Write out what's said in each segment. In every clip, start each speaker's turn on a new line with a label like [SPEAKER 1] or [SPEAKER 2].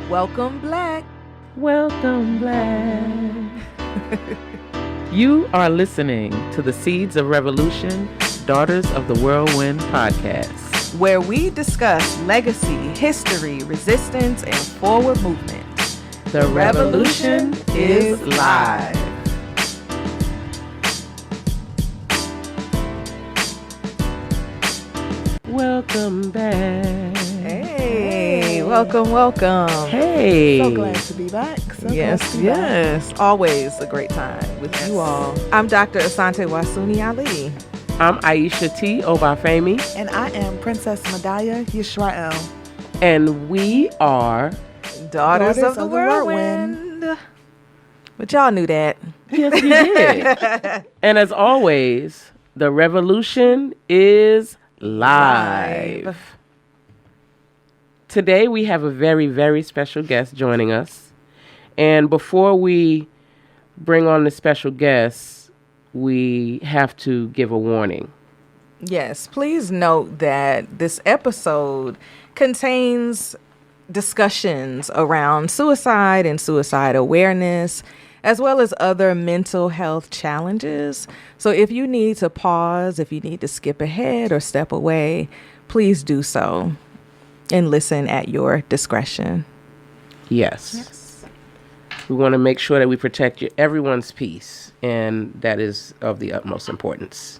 [SPEAKER 1] Welcome, Black.
[SPEAKER 2] Welcome, Black. You are listening to the Seeds of Revolution, Daughters of the Whirlwind podcast,
[SPEAKER 1] where we discuss legacy, history, resistance, and forward movement.
[SPEAKER 2] The revolution is live. Welcome back.
[SPEAKER 1] Hey, welcome.
[SPEAKER 2] Hey.
[SPEAKER 3] So glad to be back.
[SPEAKER 1] Yes. Always a great time with you all. I'm Dr. Asantewa Sunni-Ali.
[SPEAKER 2] I'm Aiyisha T, Obafemi.
[SPEAKER 3] And I am Princess Mdaiyah Yisrael.
[SPEAKER 2] And we are
[SPEAKER 1] Daughters of the Whirlwind. But y'all knew that.
[SPEAKER 2] Yes, we did. And as always, the revolution is live. Today we have a very, very special guest joining us. And before we bring on the special guest, we have to give a warning.
[SPEAKER 1] Yes, please note that this episode contains discussions around suicide and suicide awareness, as well as other mental health challenges. So if you need to pause, if you need to skip ahead or step away, please do so and listen at your discretion.
[SPEAKER 2] Yes. We want to make sure that we protect everyone's peace, and that is of the utmost importance.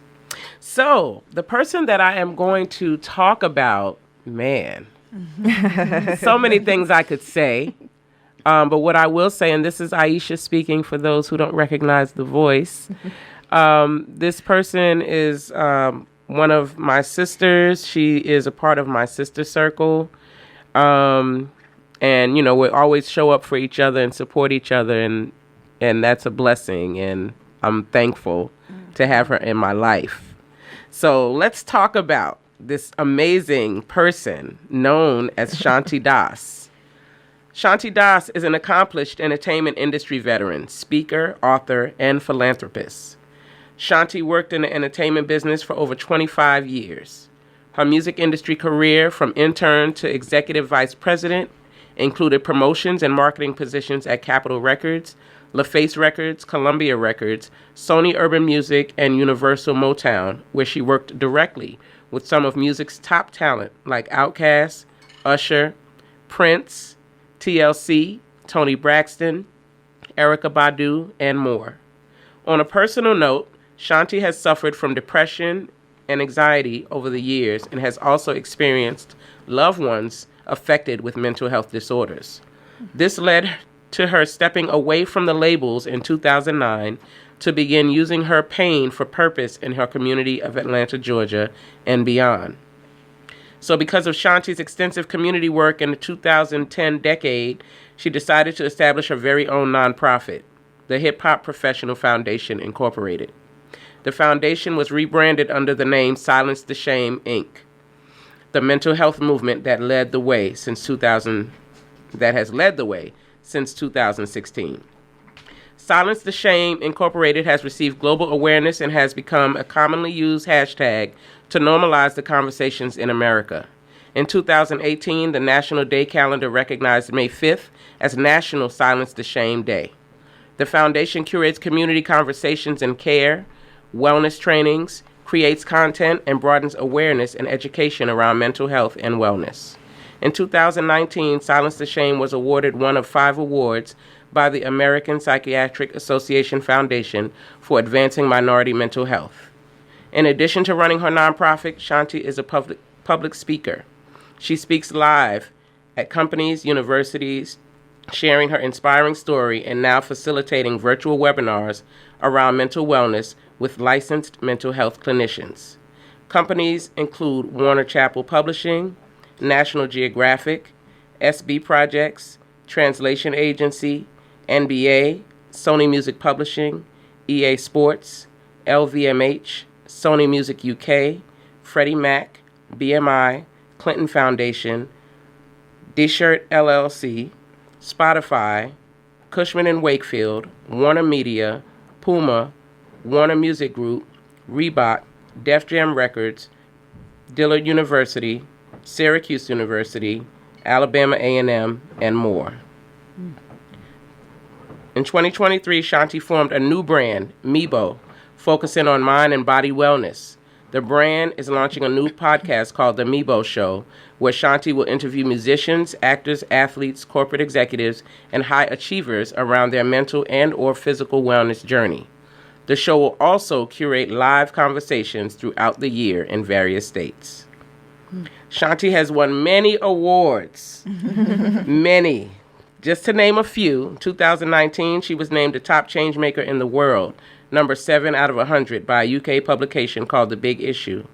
[SPEAKER 2] So the person that I am going to talk about, man, so many things I could say. But what I will say, and this is Aiyisha speaking for those who don't recognize the voice. This person is one of my sisters. She is a part of my sister circle. And, you know, we always show up for each other and support each other. And that's a blessing. And I'm thankful to have her in my life. So let's talk about this amazing person known as Shanti Das. Shanti Das is an accomplished entertainment industry veteran, speaker, author, and philanthropist. Shanti worked in the entertainment business for over 25 years. Her music industry career, from intern to executive vice president, included promotions and marketing positions at Capitol Records, LaFace Records, Columbia Records, Sony Urban Music, and Universal Motown, where she worked directly with some of music's top talent like Outkast, Usher, Prince, TLC, Toni Braxton, Erykah Badu, and more. On a personal note, Shanti has suffered from depression and anxiety over the years and has also experienced loved ones affected with mental health disorders. This led to her stepping away from the labels in 2009 to begin using her pain for purpose in her community of Atlanta, Georgia, and beyond. So because of Shanti's extensive community work in the 2010 decade, she decided to establish her very own nonprofit, the Hip Hop Professional Foundation, Incorporated. The foundation was rebranded under the name Silence the Shame, Inc., the mental health movement that has led the way since 2016. Silence the Shame, Incorporated has received global awareness and has become a commonly used hashtag to normalize the conversations in America. In 2018, the National Day calendar recognized May 5th as National Silence the Shame Day. The foundation curates community conversations and care, wellness trainings, creates content, and broadens awareness and education around mental health and wellness. In 2019, Silence the Shame was awarded one of 5 awards by the American Psychiatric Association Foundation for advancing minority mental health. In addition to running her nonprofit, Shanti is a public speaker. She speaks live at companies, universities, sharing her inspiring story and now facilitating virtual webinars around mental wellness with licensed mental health clinicians. Companies include Warner Chappell Publishing, National Geographic, SB Projects, Translation Agency, NBA, Sony Music Publishing, EA Sports, LVMH, Sony Music UK, Freddie Mac, BMI, Clinton Foundation, D-Shirt LLC, Spotify, Cushman & Wakefield, Warner Media, Puma, Warner Music Group, Reebok, Def Jam Records, Dillard University, Syracuse University, Alabama A&M, and more. In 2023, Shanti formed a new brand, Mebo, focusing on mind and body wellness. The brand is launching a new podcast called The Mebo Show, where Shanti will interview musicians, actors, athletes, corporate executives, and high achievers around their mental and or physical wellness journey. The show will also curate live conversations throughout the year in various states. Shanti has won many awards. Many. Just to name a few, in 2019, she was named the top changemaker in the world, number 7 out of 100 by a UK publication called The Big Issue.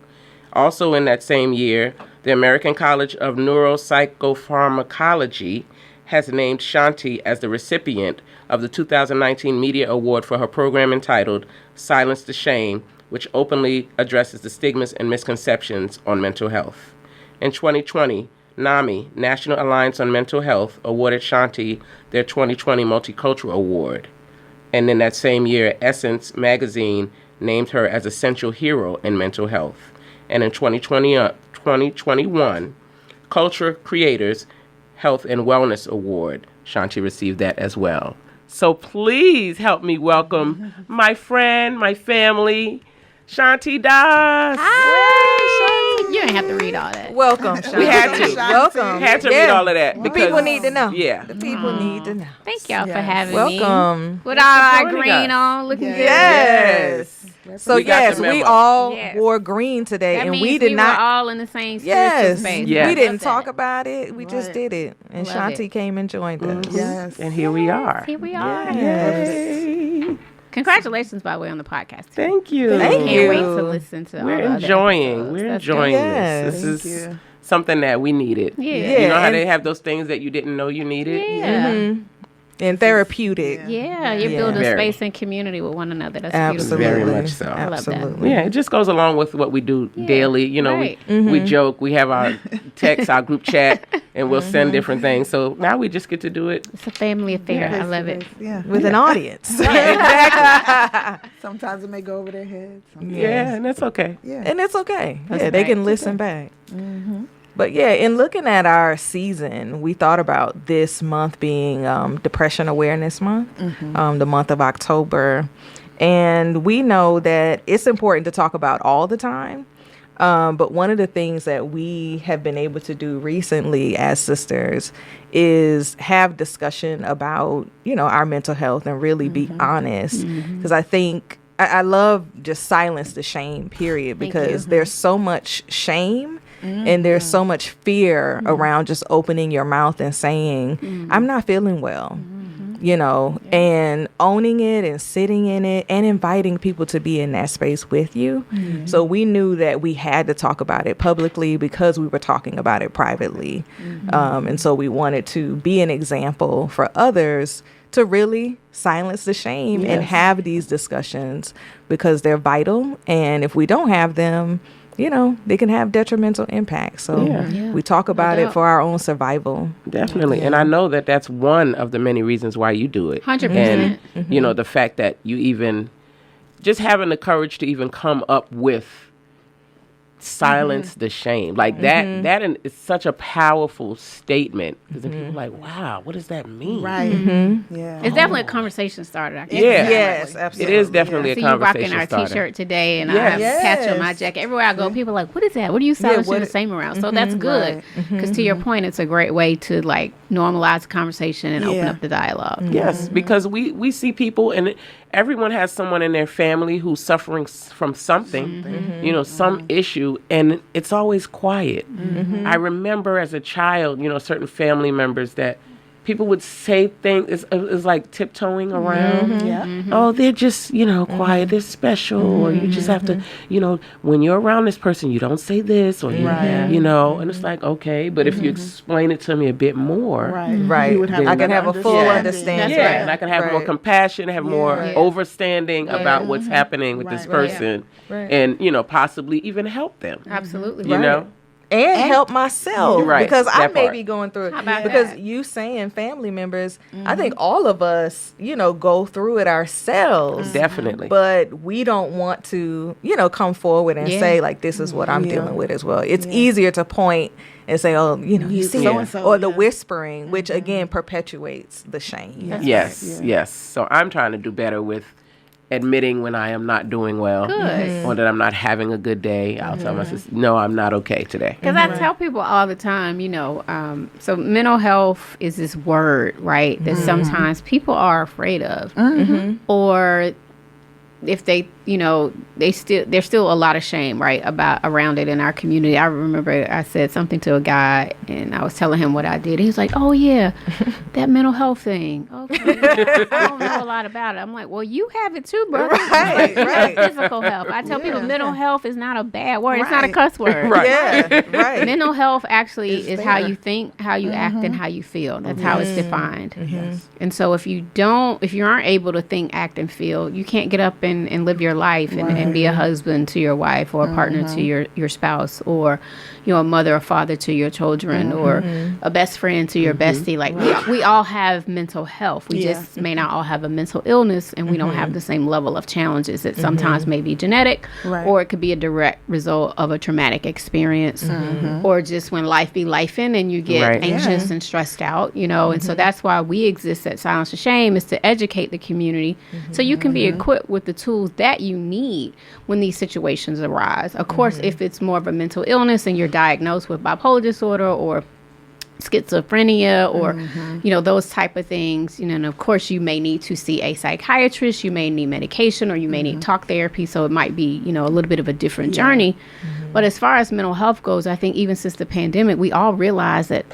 [SPEAKER 2] Also in that same year, the American College of Neuropsychopharmacology has named Shanti as the recipient of the 2019 Media Award for her program entitled Silence the Shame, which openly addresses the stigmas and misconceptions on mental health. In 2020, NAMI, National Alliance on Mental Health, awarded Shanti their 2020 Multicultural Award. And in that same year, Essence magazine named her as Essential Hero in Mental Health. And in 2021, Culture Creators Health and Wellness Award, Shanti received that as well. So please help me welcome my friend, my family, Shanti Das.
[SPEAKER 4] Hi. You ain't have to read all that.
[SPEAKER 1] Welcome, Shanti.
[SPEAKER 2] We had to.
[SPEAKER 1] Welcome.
[SPEAKER 2] Had to read all of that.
[SPEAKER 1] The
[SPEAKER 2] Because,
[SPEAKER 1] people need to know.
[SPEAKER 2] Yeah.
[SPEAKER 1] The people need to know.
[SPEAKER 4] Thank y'all for
[SPEAKER 3] Yes.
[SPEAKER 4] having
[SPEAKER 1] Welcome.
[SPEAKER 4] me. With all our
[SPEAKER 2] joining
[SPEAKER 4] green
[SPEAKER 2] us.
[SPEAKER 4] on, looking good.
[SPEAKER 1] Yes. So
[SPEAKER 2] We got
[SPEAKER 1] yes,
[SPEAKER 2] the
[SPEAKER 1] we
[SPEAKER 2] memo.
[SPEAKER 1] all
[SPEAKER 4] Yes.
[SPEAKER 1] wore green today,
[SPEAKER 4] That
[SPEAKER 1] and
[SPEAKER 4] means
[SPEAKER 1] we did
[SPEAKER 4] we
[SPEAKER 1] not.
[SPEAKER 4] were all in the same spiritual
[SPEAKER 1] Yes,
[SPEAKER 4] space.
[SPEAKER 2] Yes.
[SPEAKER 1] we
[SPEAKER 4] I
[SPEAKER 1] didn't
[SPEAKER 4] love
[SPEAKER 1] talk
[SPEAKER 4] that.
[SPEAKER 1] about it. We just
[SPEAKER 3] Right.
[SPEAKER 1] did it, and
[SPEAKER 4] Love
[SPEAKER 1] Shanti
[SPEAKER 4] it.
[SPEAKER 1] came and joined us.
[SPEAKER 3] Yes.
[SPEAKER 2] And here we are.
[SPEAKER 4] Here we are.
[SPEAKER 2] Yay.
[SPEAKER 4] Congratulations, by the way, on the podcast.
[SPEAKER 2] Thank you.
[SPEAKER 1] Thank
[SPEAKER 4] Can't wait
[SPEAKER 1] you.
[SPEAKER 4] to listen to all
[SPEAKER 2] We're
[SPEAKER 4] the other
[SPEAKER 2] enjoying.
[SPEAKER 4] episodes.
[SPEAKER 2] We're
[SPEAKER 4] That's
[SPEAKER 2] enjoying
[SPEAKER 1] good.
[SPEAKER 2] this.
[SPEAKER 1] Yes.
[SPEAKER 2] This
[SPEAKER 3] Thank
[SPEAKER 2] is
[SPEAKER 3] you.
[SPEAKER 2] something that we needed.
[SPEAKER 4] Yeah.
[SPEAKER 2] You know how
[SPEAKER 1] and-
[SPEAKER 2] they have those things that you didn't know you needed?
[SPEAKER 4] Yeah.
[SPEAKER 1] Mhm. And therapeutic.
[SPEAKER 4] Yeah, you're
[SPEAKER 1] Yeah.
[SPEAKER 4] building
[SPEAKER 2] Very.
[SPEAKER 4] space and community with one another. That's
[SPEAKER 1] Absolutely.
[SPEAKER 4] beautiful.
[SPEAKER 2] Very much so.
[SPEAKER 4] I love that.
[SPEAKER 1] Absolutely.
[SPEAKER 2] Yeah, it just goes along with what we do
[SPEAKER 4] Yeah,
[SPEAKER 2] daily. You know,
[SPEAKER 4] right.
[SPEAKER 2] we joke, we have our text, our group chat, and we'll send different things. So now we just get to do it.
[SPEAKER 4] It's a family affair.
[SPEAKER 2] Yeah.
[SPEAKER 4] I love it.
[SPEAKER 3] Yeah.
[SPEAKER 1] With an audience.
[SPEAKER 2] Exactly.
[SPEAKER 3] Sometimes it may go over their heads. Sometimes.
[SPEAKER 2] Yeah, and that's okay.
[SPEAKER 3] Yeah.
[SPEAKER 1] And it's okay.
[SPEAKER 4] That's
[SPEAKER 1] Yeah, they
[SPEAKER 4] right.
[SPEAKER 1] can listen back. But yeah, in looking at our season, we thought about this month being Depression Awareness Month, the month of October. And we know that it's important to talk about all the time. But one of the things that we have been able to do recently as sisters is have discussion about, you know, our mental health and really be honest. Because I think I love just silence the shame, period,
[SPEAKER 4] Thank
[SPEAKER 1] because
[SPEAKER 4] you.
[SPEAKER 1] there's so much shame and there's so much fear around just opening your mouth and saying, I'm not feeling well. You know, and owning it and sitting in it and inviting people to be in that space with you. So we knew that we had to talk about it publicly because we were talking about it privately. And so we wanted to be an example for others to really silence the shame and have these discussions because they're vital. And if we don't have them, you know, they can have detrimental impacts. So
[SPEAKER 4] Yeah.
[SPEAKER 1] we talk about it
[SPEAKER 4] doubt.
[SPEAKER 1] for our own survival.
[SPEAKER 2] Definitely. And I know that that's one of the many reasons why you do it.
[SPEAKER 4] 100%.
[SPEAKER 2] And, you know, the fact that you even just having the courage to even come up with silence the shame. Like that is such a powerful statement. Because then people are like, wow, what does that mean?
[SPEAKER 3] Right. Yeah.
[SPEAKER 4] It's definitely a conversation starter. I can
[SPEAKER 2] Yeah.
[SPEAKER 1] Yes,
[SPEAKER 2] It
[SPEAKER 1] absolutely.
[SPEAKER 2] is definitely
[SPEAKER 4] see
[SPEAKER 2] a
[SPEAKER 4] you rocking
[SPEAKER 2] conversation
[SPEAKER 4] our
[SPEAKER 2] starter.
[SPEAKER 4] T-shirt today, and
[SPEAKER 2] Yes.
[SPEAKER 4] I have patch on my jacket. Everywhere I go, people are like, "What is that? What are you silencing
[SPEAKER 1] what
[SPEAKER 4] the
[SPEAKER 1] it-
[SPEAKER 4] same around?" So that's good
[SPEAKER 3] Right.
[SPEAKER 4] because to your point, it's a great way to like normalize the conversation and open
[SPEAKER 3] Yeah.
[SPEAKER 4] up the dialogue.
[SPEAKER 2] Yes, because we see people and everyone has someone in their family who's suffering from something, you know, some issue, and it's always quiet. I remember as a child, you know, certain family members that people would say things, it's like tiptoeing around.
[SPEAKER 3] Yeah.
[SPEAKER 2] Oh, they're just, you know, quiet, they're special, or you just have to, you know, when you're around this person, you don't say this, or, you know, and it's like, okay, but if you explain it to me a bit more,
[SPEAKER 3] Right.
[SPEAKER 1] Right.
[SPEAKER 3] You would have
[SPEAKER 1] I
[SPEAKER 3] a
[SPEAKER 1] can
[SPEAKER 3] better
[SPEAKER 1] have a full understanding.
[SPEAKER 4] That's
[SPEAKER 2] yeah,
[SPEAKER 4] right.
[SPEAKER 2] and I can have more
[SPEAKER 1] Right.
[SPEAKER 2] compassion, have more
[SPEAKER 4] Yeah.
[SPEAKER 2] overstanding about what's happening with this
[SPEAKER 3] Right.
[SPEAKER 2] person,
[SPEAKER 1] Right.
[SPEAKER 2] and you know, possibly even help them.
[SPEAKER 4] Absolutely.
[SPEAKER 2] You
[SPEAKER 4] right.
[SPEAKER 2] know,
[SPEAKER 1] and help myself
[SPEAKER 2] Right,
[SPEAKER 1] because I
[SPEAKER 2] that
[SPEAKER 1] may
[SPEAKER 2] part.
[SPEAKER 1] be going through it.
[SPEAKER 4] about
[SPEAKER 1] Because
[SPEAKER 4] that?
[SPEAKER 1] you saying family members, I think all of us, go through it ourselves.
[SPEAKER 2] Definitely.
[SPEAKER 1] But we don't want to, come forward and
[SPEAKER 4] Yeah.
[SPEAKER 1] say like, this is what I'm
[SPEAKER 3] Yeah.
[SPEAKER 1] dealing with as well. It's easier to point and say, oh, you see,
[SPEAKER 3] so-and-so,
[SPEAKER 1] or the
[SPEAKER 3] yeah.
[SPEAKER 1] whispering, which again perpetuates the shame.
[SPEAKER 3] That's
[SPEAKER 2] Yes,
[SPEAKER 3] right, yeah.
[SPEAKER 2] yes. So I'm trying to do better with admitting when I am not doing well
[SPEAKER 4] Good.
[SPEAKER 2] or that I'm not having a good day. I'll tell my sister, no, I'm not okay today.
[SPEAKER 4] Because I tell people all the time, so mental health is this word, right, that sometimes people are afraid of. Or if they, there's still a lot of shame, right, around it in our community. I remember I said something to a guy and I was telling him what I did. He was like, oh, yeah, that mental health thing. Okay. I don't know a lot about it. I'm like, well, you have it too, brother.
[SPEAKER 1] Right.
[SPEAKER 4] Physical health. I tell people mental health is not a bad word. It's not a cuss word.
[SPEAKER 2] Right.
[SPEAKER 1] Yeah, right.
[SPEAKER 4] Mental health actually
[SPEAKER 3] It's
[SPEAKER 4] is how
[SPEAKER 3] there.
[SPEAKER 4] you think, how you act, and how you feel. That's how it's defined.
[SPEAKER 3] Yes.
[SPEAKER 4] And so if you aren't able to think, act, and feel, you can't get up and live your life and be a husband to your wife or a partner to your spouse or, a mother or father to your children or a best friend to your bestie. Like we all have mental health. We just may not all have a mental illness and we don't have the same level of challenges that sometimes may be genetic or it could be a direct result of a traumatic experience or just when life be lifing and you get anxious and stressed out, and so that's why we exist at Silence to Shame, is to educate the community so you can be equipped with the tools that you need when these situations arise. Of course, if it's more of a mental illness and you're diagnosed with bipolar disorder or schizophrenia or those type of things, and of course you may need to see a psychiatrist, you may need medication, or you may need talk therapy, so it might be a little bit of a different journey. But as far as mental health goes, I think even since the pandemic, we all realize that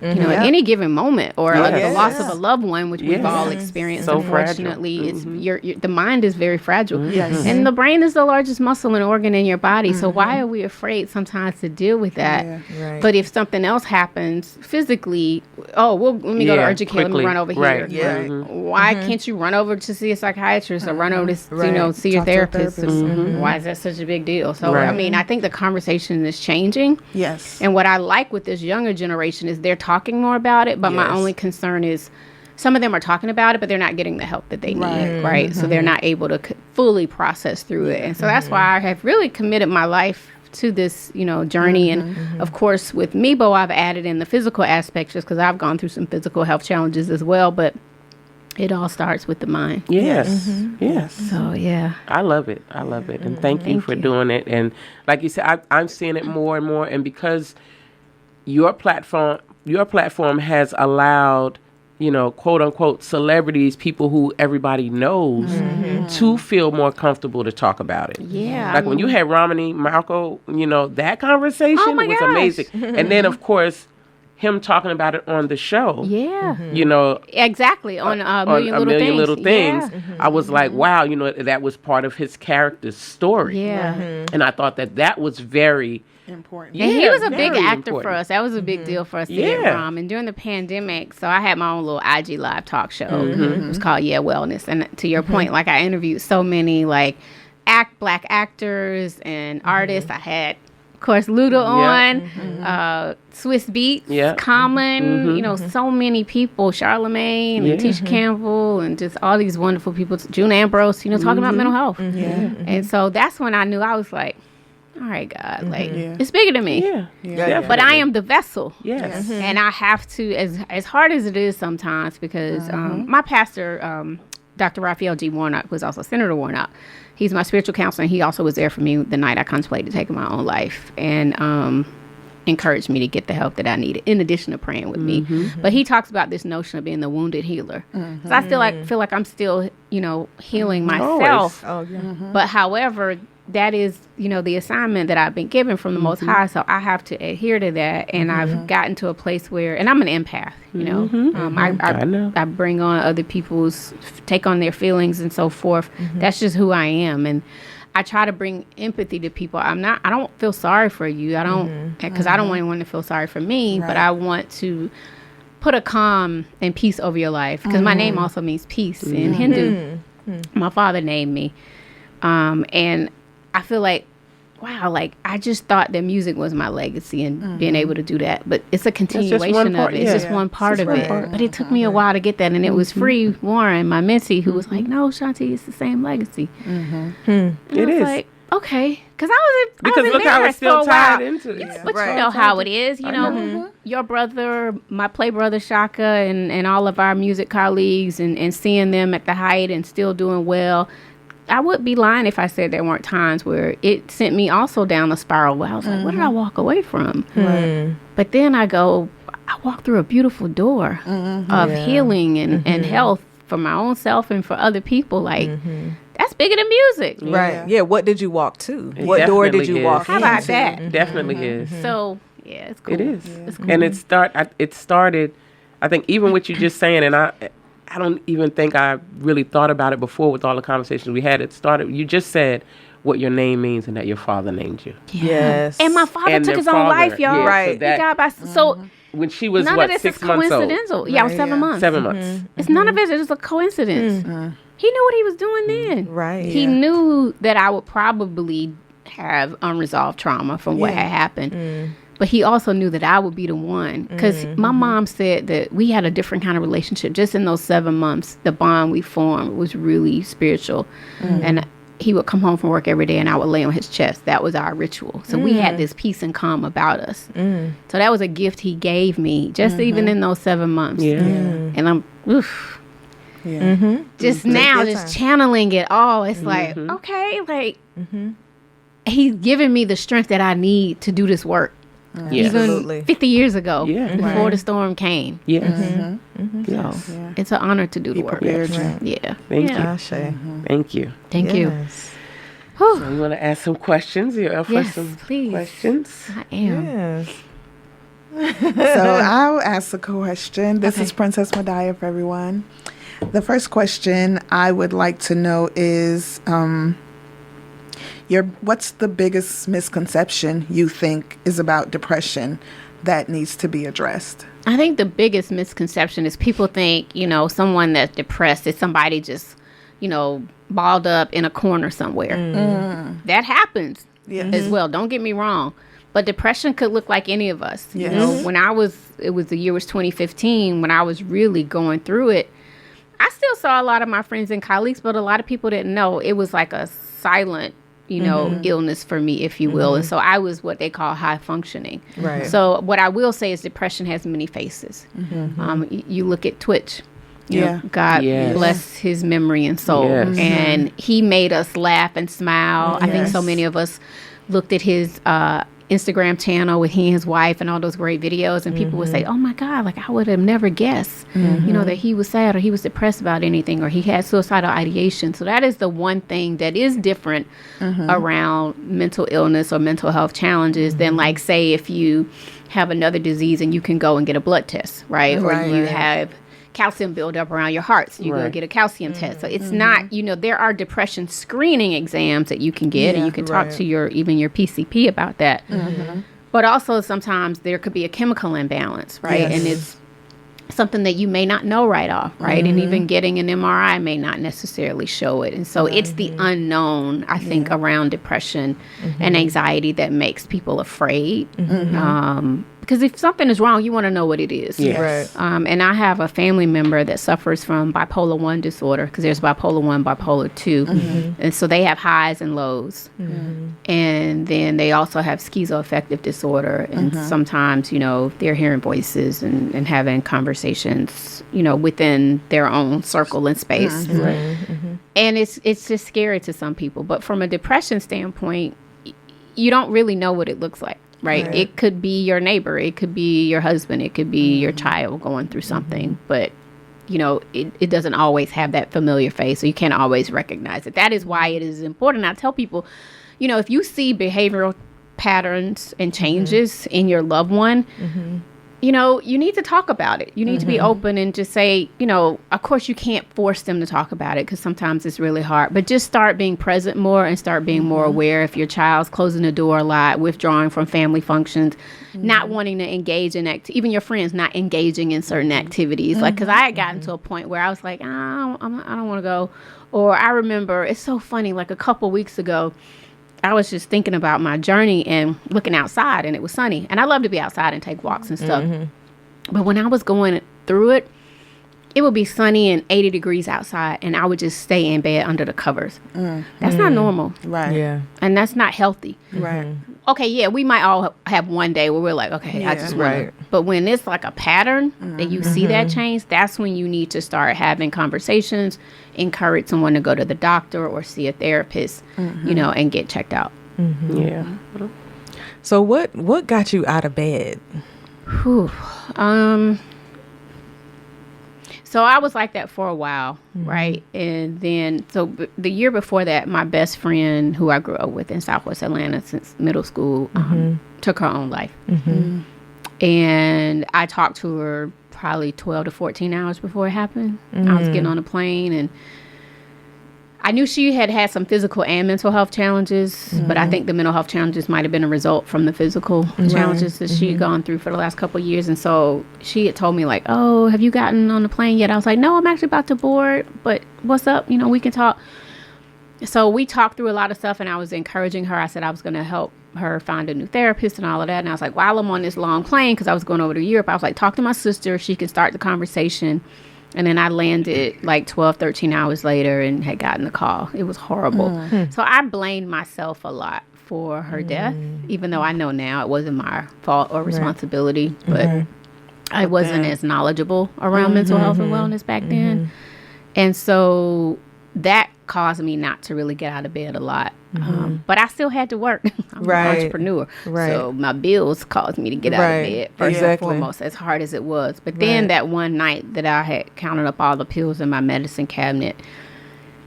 [SPEAKER 4] at any given moment, or like the loss of a loved one, which we've all experienced,
[SPEAKER 2] So
[SPEAKER 4] unfortunately, it's the mind is very fragile. And the brain is the largest muscle and organ in your body. So why are we afraid sometimes to deal with that?
[SPEAKER 1] Right.
[SPEAKER 4] But if something else happens physically, let me go to urgent care, let me run over here.
[SPEAKER 1] Yeah.
[SPEAKER 4] Why can't you run over to see a psychiatrist or run over to see your
[SPEAKER 3] Talk to a
[SPEAKER 4] therapist?
[SPEAKER 3] therapist.
[SPEAKER 4] Why is that such a big deal? So I mean, I think the conversation is changing.
[SPEAKER 3] Yes.
[SPEAKER 4] And what I like with this younger generation is they're talking more about it, but my only concern is some of them are talking about it, but they're not getting the help that they need, right? So they're not able to fully process through it. And so that's why I have really committed my life to this, journey. And of course, with Mebo, I've added in the physical aspects just because I've gone through some physical health challenges as well, but it all starts with the mind.
[SPEAKER 2] Yes. Yes.
[SPEAKER 4] So, yeah.
[SPEAKER 2] I love it. And thank you for doing it. And like you said, I'm seeing it more and more. And because your platform has allowed, quote unquote, celebrities, people who everybody knows, to feel more comfortable to talk about it.
[SPEAKER 4] Yeah.
[SPEAKER 2] Like when you had Romney Marco, that conversation
[SPEAKER 4] Oh my
[SPEAKER 2] was
[SPEAKER 4] gosh.
[SPEAKER 2] amazing. And then, of course, him talking about it on the show.
[SPEAKER 4] Yeah. Exactly. On A Million Little Things.
[SPEAKER 2] Yeah. I was like, wow, that was part of his character's story.
[SPEAKER 4] Yeah.
[SPEAKER 2] And I thought that was very
[SPEAKER 3] Important.
[SPEAKER 4] And he was a big
[SPEAKER 2] very
[SPEAKER 4] actor for
[SPEAKER 2] important.
[SPEAKER 4] us. That was a big deal for us to get
[SPEAKER 2] Yeah.
[SPEAKER 4] from. And during the pandemic, so I had my own little IG live talk show. It was called Yeah Wellness. And to your point, like I interviewed so many like black actors and artists. I had, of course, Luda on, Swiss Beats, Common, so many people, Charlemagne, and Tisha Campbell, and just all these wonderful people, June Ambrose, talking about mental health. And so that's when I knew, I was like, all right, God, like it's bigger than me. But I am the vessel.
[SPEAKER 2] Yes.
[SPEAKER 4] And I have to, as hard as it is sometimes, because my pastor, Dr. Raphael G. Warnock, who is also Senator Warnock, he's my spiritual counselor, and he also was there for me the night I contemplated taking my own life, and encouraged me to get the help that I needed, in addition to praying with me. But he talks about this notion of being the wounded healer. So I feel like I'm still, healing myself. But however, that is, the assignment that I've been given from the Most High. So I have to adhere to that. And I've gotten to a place where, and I'm an empath, I bring on other people's, take on their feelings and so forth. That's just who I am. And I try to bring empathy to people. I don't feel sorry for you. I don't, because I don't want anyone to feel sorry for me, but I want to put a calm and peace over your life. Because my name also means peace in Hindu. My father named me. And I feel like wow, like I just thought that music was my legacy and being able to do that. But it's a continuation of it. It's just one part of it. But it took me a while to get that. And it was Free Warren, my mentee, who was like, no, Shanti, it's the same legacy. And
[SPEAKER 2] It
[SPEAKER 4] I was
[SPEAKER 2] is.
[SPEAKER 4] like, okay. Because I was
[SPEAKER 2] Look how it's
[SPEAKER 4] embarrassed
[SPEAKER 2] still
[SPEAKER 4] for a while.
[SPEAKER 2] tied into this.
[SPEAKER 4] But you know how it is. You know, your brother, my play brother Shaka, and all of our music colleagues, and seeing them at the height and still doing well. I would be lying if I said there weren't times where it sent me also down a spiral where I was like, what did I walk away from? But then I walked through a beautiful door of healing and health for my own self and for other people. Like, that's bigger than music.
[SPEAKER 1] Right. Yeah. What did you walk to?
[SPEAKER 2] It
[SPEAKER 1] What door did
[SPEAKER 2] definitely
[SPEAKER 1] you
[SPEAKER 2] is.
[SPEAKER 1] walk
[SPEAKER 4] How about
[SPEAKER 1] into?
[SPEAKER 4] that?
[SPEAKER 2] Definitely is.
[SPEAKER 4] So, yeah, it's cool.
[SPEAKER 2] It is.
[SPEAKER 4] It's cool.
[SPEAKER 2] And it started, I think, even with you just saying, and I don't even think I really thought about it before with all the conversations we had. It started, you just said what your name means and that your father named you.
[SPEAKER 1] Yes.
[SPEAKER 4] And my father
[SPEAKER 2] And
[SPEAKER 4] took
[SPEAKER 2] their
[SPEAKER 4] his own
[SPEAKER 2] father,
[SPEAKER 4] life, y'all.
[SPEAKER 2] yeah,
[SPEAKER 1] Right.
[SPEAKER 2] so that-
[SPEAKER 4] He got by, so
[SPEAKER 2] when she was,
[SPEAKER 4] none
[SPEAKER 2] what,
[SPEAKER 4] of this
[SPEAKER 2] 6
[SPEAKER 4] is
[SPEAKER 2] months old?
[SPEAKER 4] coincidental. Yeah, I was 7 months.
[SPEAKER 2] 7 months.
[SPEAKER 4] It's none of it. It's just a coincidence. He knew what he was doing then.
[SPEAKER 1] Right.
[SPEAKER 4] He knew that I would probably have unresolved trauma from what had happened. But he also knew that I would be the one. Because my mom said that we had a different kind of relationship. Just in those 7 months, the bond we formed was really spiritual. And he would come home from work every day and I would lay on his chest. That was our ritual. So we had this peace and calm about us. So that was a gift he gave me just even in those 7 months.
[SPEAKER 2] Yeah.
[SPEAKER 4] And I'm, oof.
[SPEAKER 3] Yeah.
[SPEAKER 4] Just now, just channeling it all. It's like, okay, like he's giving me the strength that I need to do this work.
[SPEAKER 2] Yes.
[SPEAKER 1] Absolutely.
[SPEAKER 4] Even 50 years ago,
[SPEAKER 2] Yeah.
[SPEAKER 4] before the storm came.
[SPEAKER 2] Yes. Yes.
[SPEAKER 4] So it's an honor to do the work.
[SPEAKER 3] prepared you.
[SPEAKER 4] Yeah.
[SPEAKER 2] Thank you.
[SPEAKER 1] Ashe.
[SPEAKER 2] Thank you.
[SPEAKER 4] Thank you.
[SPEAKER 1] Yes.
[SPEAKER 4] Whew.
[SPEAKER 2] So you want to ask some questions? You're up for
[SPEAKER 4] Yes,
[SPEAKER 2] some
[SPEAKER 4] please.
[SPEAKER 2] questions?
[SPEAKER 4] I am.
[SPEAKER 1] Yes.
[SPEAKER 3] So I'll ask a question. This is Princess Mdaiyah for everyone. The first question I would like to know is what's the biggest misconception you think is about depression that needs to be addressed?
[SPEAKER 4] I think the biggest misconception is people think, someone that's depressed is somebody just, balled up in a corner somewhere. That happens as well. Don't get me wrong. But depression could look like any of us.
[SPEAKER 3] Yes.
[SPEAKER 4] When the year was 2015, when I was really going through it, I still saw a lot of my friends and colleagues, but a lot of people didn't know. It was like a silent, illness for me, if you will. And so I was what they call high functioning.
[SPEAKER 1] Right.
[SPEAKER 4] So what I will say is depression has many faces. You look at Twitch. God
[SPEAKER 2] Yes.
[SPEAKER 4] bless his memory and soul.
[SPEAKER 2] Yes.
[SPEAKER 4] And he made us laugh and smile. I think so
[SPEAKER 3] Yes.
[SPEAKER 4] many of us looked at his Instagram channel with he and his wife and all those great videos, and people would say, oh my God, like I would have never guessed, that he was sad or he was depressed about anything or he had suicidal ideation. So that is the one thing that is different around mental illness or mental health challenges than, like, say, if you have another disease and you can go and get a blood test, right? Or you have calcium buildup around your heart, so you go get a calcium test. So it's not, there are depression screening exams that you can get, and you can talk to your PCP about that. But also sometimes there could be a chemical imbalance, right? And it's something that you may not know right off, right? And even getting an MRI may not necessarily show it. And so it's the unknown, I think, around depression and anxiety that makes people afraid. Because if something is wrong, you want to know what it is.
[SPEAKER 2] Yes.
[SPEAKER 1] Right.
[SPEAKER 4] And I have a family member that suffers from bipolar 1 disorder, because there's bipolar 1, bipolar 2. And so they have highs and lows. And then they also have schizoaffective disorder. And sometimes, they're hearing voices and having conversations, within their own circle and space. And it's just scary to some people. But from a depression standpoint, you don't really know what it looks like. Right. It could be your neighbor. It could be your husband. It could be your child going through something. But, it doesn't always have that familiar face. So you can't always recognize it. That is why it is important. I tell people, if you see behavioral patterns and changes in your loved one, you need to talk about it. You need to be open and just say, of course you can't force them to talk about it because sometimes it's really hard, but just start being present more and start being more aware if your child's closing the door a lot, withdrawing from family functions, not wanting to engage in even your friends not engaging in certain activities. Like, because I had gotten to a point where I was like, I don't want to go. Or I remember, it's so funny, like a couple weeks ago, I was just thinking about my journey and looking outside, and it was sunny. And I love to be outside and take walks and stuff. But when I was going through it, it would be sunny and 80 degrees outside, and I would just stay in bed under the covers. That's not normal.
[SPEAKER 3] Right.
[SPEAKER 1] Yeah.
[SPEAKER 4] And that's not healthy.
[SPEAKER 3] Right.
[SPEAKER 4] Okay, yeah, we might all have one day where we're like, okay, I just want to. But when it's like a pattern and you see that change, that's when you need to start having conversations, encourage someone to go to the doctor or see a therapist, you know, and get checked out.
[SPEAKER 2] Yeah.
[SPEAKER 1] So what got you out of bed?
[SPEAKER 4] Whew. So I was like that for a while, right? And then, the year before that, my best friend, who I grew up with in Southwest Atlanta since middle school, took her own life. And I talked to her probably 12 to 14 hours before it happened. I was getting on a plane, and I knew she had some physical and mental health challenges, but I think the mental health challenges might have been a result from the physical challenges that she had gone through for the last couple of years. And so she had told me, like, oh, have you gotten on the plane yet? I was like, no, I'm actually about to board, but what's up? You know, we can talk. So we talked through a lot of stuff, and I was encouraging her. I said I was going to help her find a new therapist and all of that. And I was like, while I'm on this long plane, because I was going over to Europe, I was like, talk to my sister. She can start the conversation. And then I landed like 12, 13 hours later and had gotten the call. It was horrible. So I blamed myself a lot for her death, even though I know now it wasn't my fault or responsibility. But I wasn't as knowledgeable around mental health and wellness back then. And so that caused me not to really get out of bed a lot. But I still had to work. I'm an entrepreneur. So my bills caused me to get out of bed first and foremost, as hard as it was. But then that one night that I had counted up all the pills in my medicine cabinet,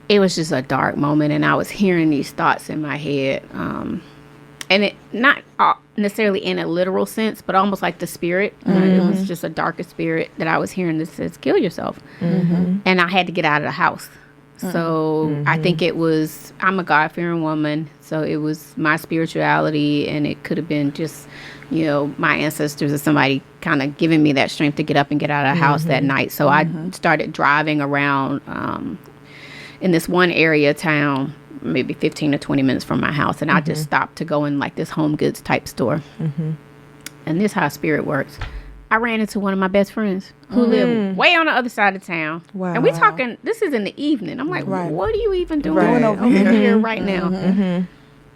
[SPEAKER 4] it was just a dark moment. And I was hearing these thoughts in my head. And it not necessarily in a literal sense, but almost like the spirit. It was just a darker spirit that I was hearing that says, kill yourself. And I had to get out of the house. So I think it was, I'm a God-fearing woman, so it was my spirituality, and it could have been just, you know, my ancestors or somebody kind of giving me that strength to get up and get out of the house that night. So I started driving around in this one area of town, maybe 15 to 20 minutes from my house, and I just stopped to go in like this home goods type store. And this is how spirit works. I ran into one of my best friends who lived way on the other side of town. And we talking, this is in the evening. I'm like, what are you even doing over here right now?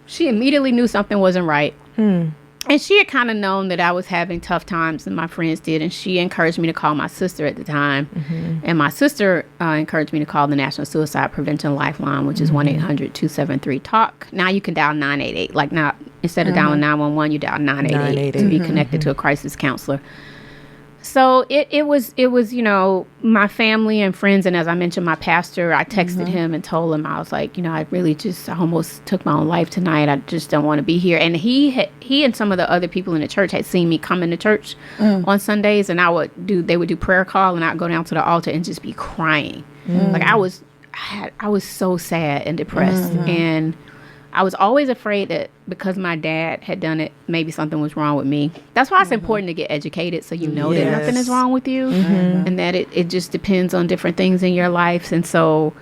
[SPEAKER 4] She immediately knew something wasn't right. And she had kind of known that I was having tough times, and my friends did. And she encouraged me to call my sister at the time. And my sister encouraged me to call the National Suicide Prevention Lifeline, which is 1-800-273-TALK. Now you can dial 988. Like now, instead of dialing 911, you dial 988 to be connected to a crisis counselor. So it was, you know, my family and friends. And as I mentioned, my pastor, I texted him and told him, I was like, you know, I almost took my own life tonight. I just don't want to be here. And he and some of the other people in the church had seen me come into church on Sundays, and they would do prayer call, and I'd go down to the altar and just be crying. Like I was so sad and depressed. And I was always afraid that because my dad had done it, maybe something was wrong with me. That's why it's important to get educated, so you know that nothing is wrong with you, and that it just depends on different things in your life. And so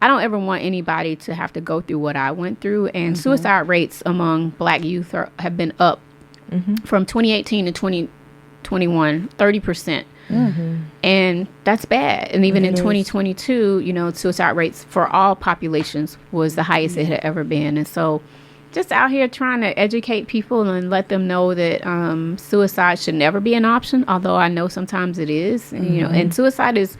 [SPEAKER 4] I don't ever want anybody to have to go through what I went through. And suicide rates among Black youth have been up from 2018 to 2021, 30%. And that's bad. And even in 2022, you know, suicide rates for all populations was the highest it had ever been. And so just out here trying to educate people and let them know that suicide should never be an option, although I know sometimes it is. And, you know, and suicide is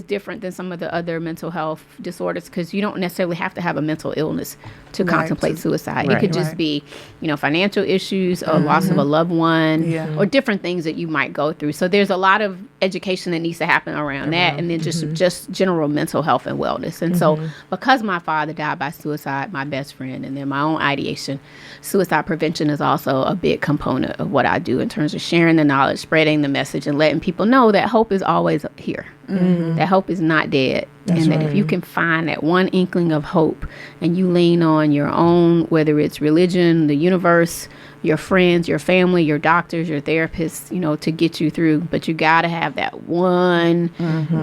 [SPEAKER 4] different than some of the other mental health disorders, because you don't necessarily have to have a mental illness to contemplate suicide. It could just be, you know, financial issues or loss of a loved one or different things that you might go through. So there's a lot of education that needs to happen around that, and then just general mental health and wellness. And so because my father died by suicide, my best friend, and then my own ideation, suicide prevention is also a big component of what I do in terms of sharing the knowledge, spreading the message, and letting people know that hope is always here. That hope is not dead. That if you can find that one inkling of hope, and you lean on your own, whether it's religion, the universe, your friends, your family, your doctors, your therapists, you know, to get you through. But you got to have that one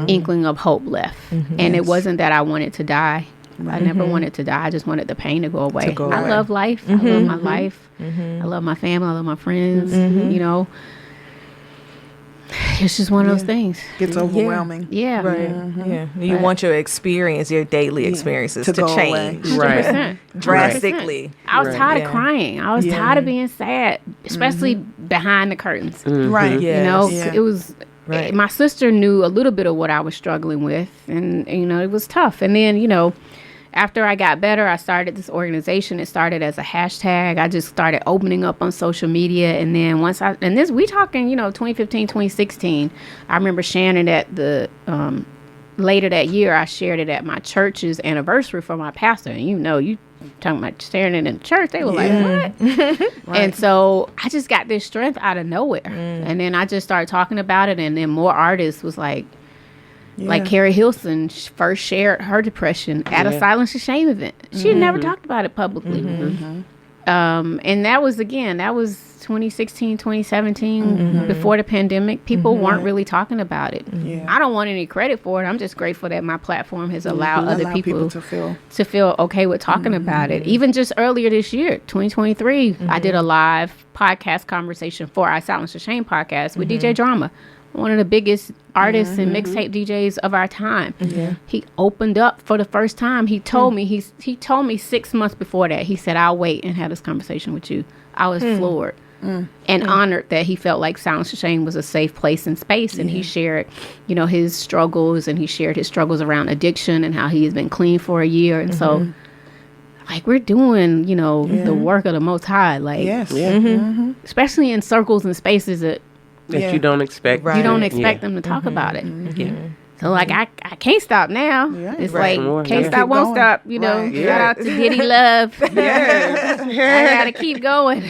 [SPEAKER 4] inkling of hope left. And it wasn't that I wanted to die. I never wanted to die. I just wanted the pain to go away.
[SPEAKER 3] To go
[SPEAKER 4] I
[SPEAKER 3] away.
[SPEAKER 4] love life. I love my life. I love my family. I love my friends. You know, it's just one of those things.
[SPEAKER 3] Gets overwhelming.
[SPEAKER 4] Yeah.
[SPEAKER 1] Right. Yeah. You want your experience, your daily experiences
[SPEAKER 3] To
[SPEAKER 1] to
[SPEAKER 3] go away.
[SPEAKER 1] change
[SPEAKER 2] Right.
[SPEAKER 4] 100%.
[SPEAKER 1] drastically.
[SPEAKER 4] I was tired
[SPEAKER 1] Yeah.
[SPEAKER 4] of crying. I was tired of being sad, especially behind the curtains.
[SPEAKER 3] Right.
[SPEAKER 1] Yeah.
[SPEAKER 4] You know,
[SPEAKER 3] Yeah.
[SPEAKER 4] it was.
[SPEAKER 1] Right.
[SPEAKER 4] My sister knew a little bit of what I was struggling with, and you know, it was tough. And then, you know, after I got better, I started this organization. It started as a hashtag. I just started opening up on social media, and then we talking, you know, 2015, 2016. I remember sharing it at the later that year. I shared it at my church's anniversary for my pastor, and you talking about sharing it in the church, they were like, what? And so I just got this strength out of nowhere, and then I just started talking about it, and then more artists was like Carrie Hilson first shared her depression at a Silence the Shame event. She had never talked about it publicly. And that was 2016, 2017, before the pandemic. People weren't really talking about it. I don't want any credit for it. I'm just grateful that my platform has allowed other people
[SPEAKER 3] to
[SPEAKER 4] feel okay with talking about it. Even just earlier this year, 2023, I did a live podcast conversation for our Silence the Shame podcast with DJ Drama, one of the biggest artists and mixtape DJs of our time. He opened up for the first time. He told me he told me 6 months before that. He said, "I'll wait and have this conversation with you." I was floored and honored that he felt like Silence the Shame was a safe place and space, and he shared, you know, his struggles, and he shared his struggles around addiction and how he has been clean for a year. And so, like, we're doing, you know, the work of the Most High, like, especially in circles and spaces that
[SPEAKER 2] you don't expect.
[SPEAKER 4] you don't expect them to talk about it. So, like, I can't stop now. It's like, can't stop,
[SPEAKER 3] Keep
[SPEAKER 4] won't
[SPEAKER 3] going.
[SPEAKER 4] stop, you know.
[SPEAKER 3] Right.
[SPEAKER 4] Shout out to Diddy Love. I gotta keep going.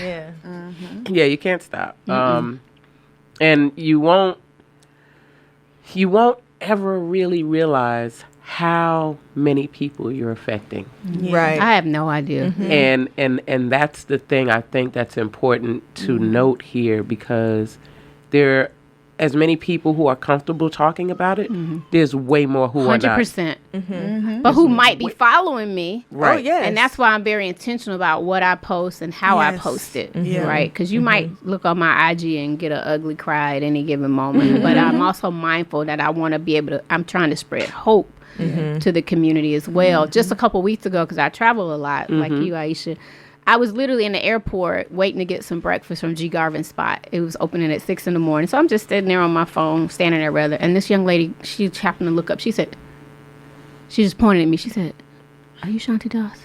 [SPEAKER 2] Yeah, you can't stop. And you won't ever really realize how many people you're affecting.
[SPEAKER 1] Right.
[SPEAKER 4] I have no idea.
[SPEAKER 2] And that's the thing I think that's important to note here, because there are as many people who are comfortable talking about it. There's way more who are not.
[SPEAKER 4] 100%. But who might be following me.
[SPEAKER 2] Right.
[SPEAKER 1] Oh, yes.
[SPEAKER 4] And that's why I'm very intentional about what I post and how I post it, right? Because you might look on my IG and get an ugly cry at any given moment, but I'm also mindful that I want to be able to, I'm trying to spread hope to the community as well. Just a couple weeks ago, because I travel a lot, like you, Aiyisha, I was literally in the airport waiting to get some breakfast from G. Garvin's spot. It was opening at 6 a.m. So I'm just sitting there on my phone, standing there rather, and this young lady, she happened to look up. She just pointed at me. She said, "Are you Shanti Das?"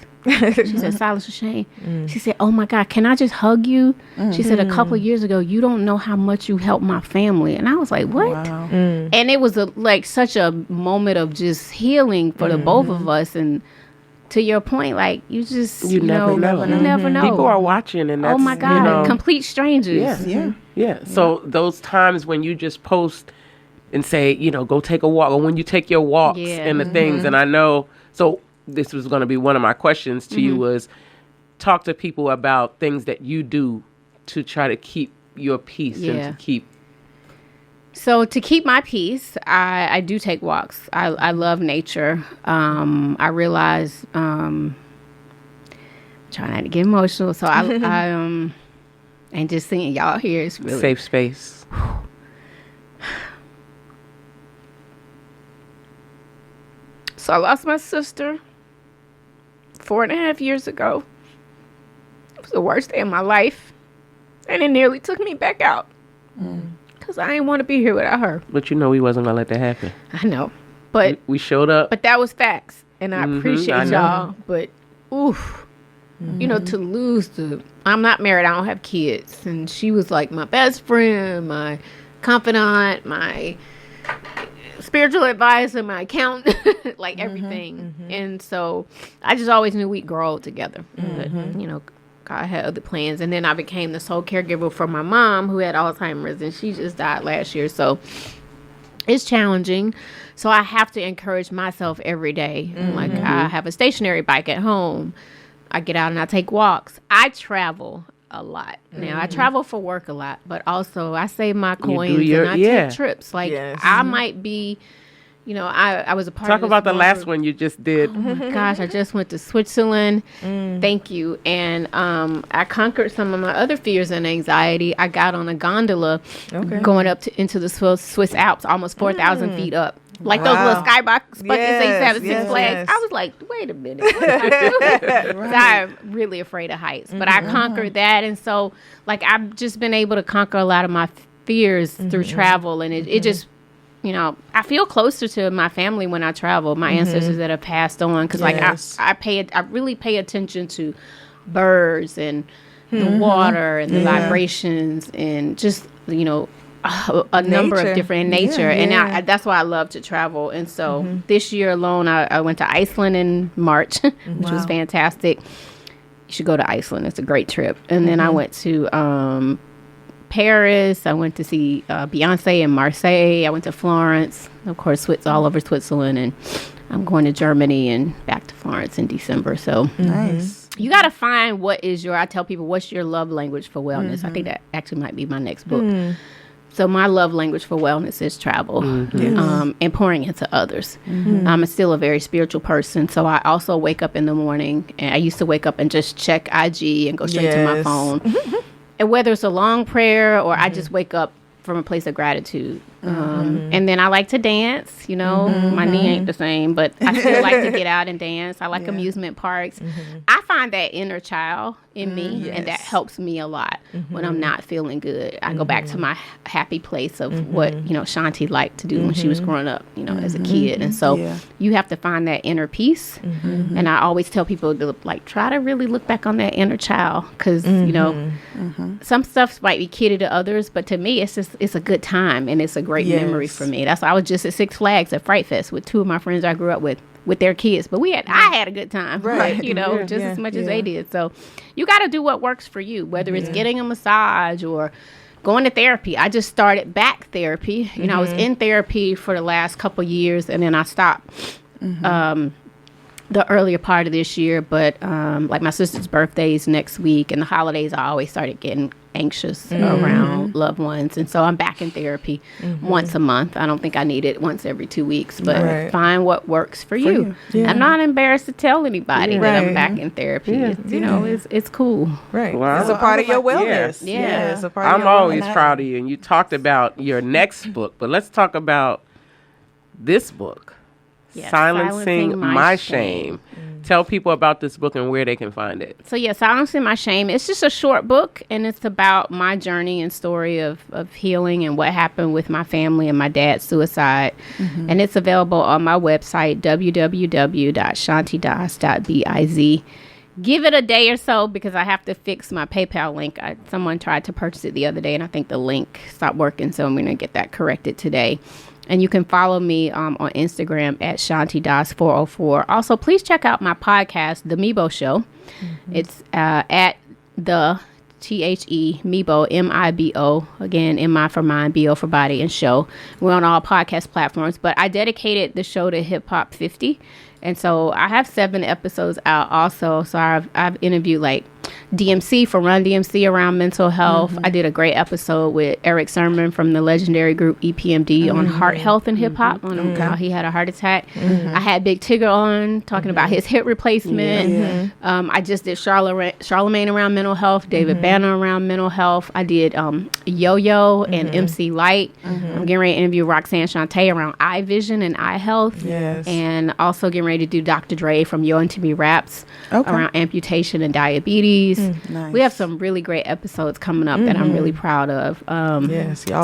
[SPEAKER 4] She said, "Silence the Shame." She said, "Oh my God, can I just hug you?" She said, "A couple of years ago, you don't know how much you helped my family." And I was like, "What?"
[SPEAKER 3] Wow.
[SPEAKER 4] And it was like such a moment of just healing for the both of us. And to your point, like, you
[SPEAKER 2] never know.
[SPEAKER 4] You never know.
[SPEAKER 2] People are watching, and that's,
[SPEAKER 4] oh my God,
[SPEAKER 2] you know,
[SPEAKER 4] complete strangers.
[SPEAKER 2] Yeah. So those times when you just post and say, you know, go take a walk, or when you take your walks and the things, and I know, so this was going to be one of my questions to you, was talk to people about things that you do to try to keep your peace and to keep.
[SPEAKER 4] So to keep my peace, I do take walks. I love nature. I realize, trying not to get emotional. So I and just seeing y'all here is really
[SPEAKER 2] Safe space.
[SPEAKER 4] So I lost my sister 4.5 years ago. It was the worst day of my life, and it nearly took me back out. Because I didn't want to be here without her.
[SPEAKER 2] But you know we wasn't going to let that happen.
[SPEAKER 4] I know. But
[SPEAKER 2] We showed up.
[SPEAKER 4] but that was facts. And I appreciate
[SPEAKER 2] I know.
[SPEAKER 4] y'all. But, oof. You know, to lose I'm not married. I don't have kids. And she was like my best friend, my confidant, my spiritual advisor, my accountant, like everything. And so I just always knew we'd grow together. But, you know, God had other plans. And then I became the sole caregiver for my mom, who had Alzheimer's, and she just died last year. So it's challenging. So I have to encourage myself every day. Like, I have a stationary bike at home. I get out and I take walks. I travel a lot. Now, I travel for work a lot, but also I save my coins and I take trips. Like, I might be, I was a part
[SPEAKER 2] Talk
[SPEAKER 4] of this
[SPEAKER 2] about the
[SPEAKER 4] small
[SPEAKER 2] last
[SPEAKER 4] group.
[SPEAKER 2] one you just did.
[SPEAKER 4] Oh my gosh, I just went to Switzerland. Thank you. And I conquered some of my other fears and anxiety. I got on a gondola going up into the Swiss Alps, almost 4,000 feet up. Like those little sky buckets they used to have at Six Flags. I was like, wait a minute. What did I do? So I'm really afraid of heights. But I conquered that. And so, like, I've just been able to conquer a lot of my fears through travel. And it just, I feel closer to my family when I travel, my ancestors that have passed on. Because, like, I really pay attention to birds and the water and the vibrations and just, a number of different nature. And that's why I love to travel. And so this year alone, I went to Iceland in March, which was fantastic. You should go to Iceland. It's a great trip. And then I went to Paris. I went to see Beyonce in Marseille. I went to Florence, of course, all over Switzerland, and I'm going to Germany and back to Florence in December. So
[SPEAKER 3] Nice.
[SPEAKER 4] you got to find I tell people, what's your love language for wellness? I think that actually might be my next book. So my love language for wellness is travel and pouring into others. I'm still a very spiritual person, so I also wake up in the morning, and I used to wake up and just check IG and go straight to my phone. And whether it's a long prayer or I just wake up from a place of gratitude. And then I like to dance, my knee ain't the same, but I still like to get out and dance. I like amusement parks. I find that inner child in me, and that helps me a lot when I'm not feeling good. I go back to my happy place of what, Shanti liked to do when she was growing up, as a kid. And so you have to find that inner peace. And I always tell people to, like, try to really look back on that inner child, because, some stuff might be kiddie to others, but to me, it's a good time, and it's a great memory for me. That's why I was just at Six Flags at Fright Fest with two of my friends I grew up with their kids, but I had a good time, just as much as they did. So you got to do what works for you, whether it's getting a massage or going to therapy. I just started back therapy. I was in therapy for the last couple years, and then I stopped the earlier part of this year. But like my sister's birthday is next week, and the holidays, I always started getting anxious around loved ones, and so I'm back in therapy once a month. I don't think I need it once every 2 weeks, but find what works for you. I'm not embarrassed to tell anybody that I'm back in therapy. It's cool.
[SPEAKER 2] Wow.
[SPEAKER 1] It's a part of your wellness. It's a part of
[SPEAKER 2] I'm
[SPEAKER 1] your
[SPEAKER 2] always
[SPEAKER 1] wellness.
[SPEAKER 2] proud of you, and you talked about your next book, but let's talk about this book, Silencing My Shame. Tell people about this book and where they can find it.
[SPEAKER 4] So Silencing My Shame. It's just a short book, and it's about my journey and story of healing and what happened with my family and my dad's suicide. And it's available on my website, www.shantidas.biz. Give it a day or so, because I have to fix my PayPal link. Someone tried to purchase it the other day, and I think the link stopped working, so I'm going to get that corrected today. And you can follow me on Instagram at ShantiDas404. Also, please check out my podcast, The Mebo Show. It's at the THE Mebo, MIBO. Again, MI for mind, BO for body, and show. We're on all podcast platforms. But I dedicated the show to Hip Hop 50. And so I have 7 episodes out also. So I've interviewed like DMC for Run DMC around mental health. I did a great episode with Eric Sermon from the legendary group EPMD on heart health and hip hop, on how he had a heart attack. I had Big Tigger on talking about his hip replacement. I just did Charlemagne around mental health, David Banner around mental health. I did Yo-Yo and MC Light. I'm getting ready to interview Roxanne Shante around eye vision and eye health. And also getting ready to do Dr. Dre from Yo and Timmy Raps around amputation and diabetes.
[SPEAKER 3] Nice.
[SPEAKER 4] We have some really great episodes coming up that I'm really proud of.
[SPEAKER 1] Y'all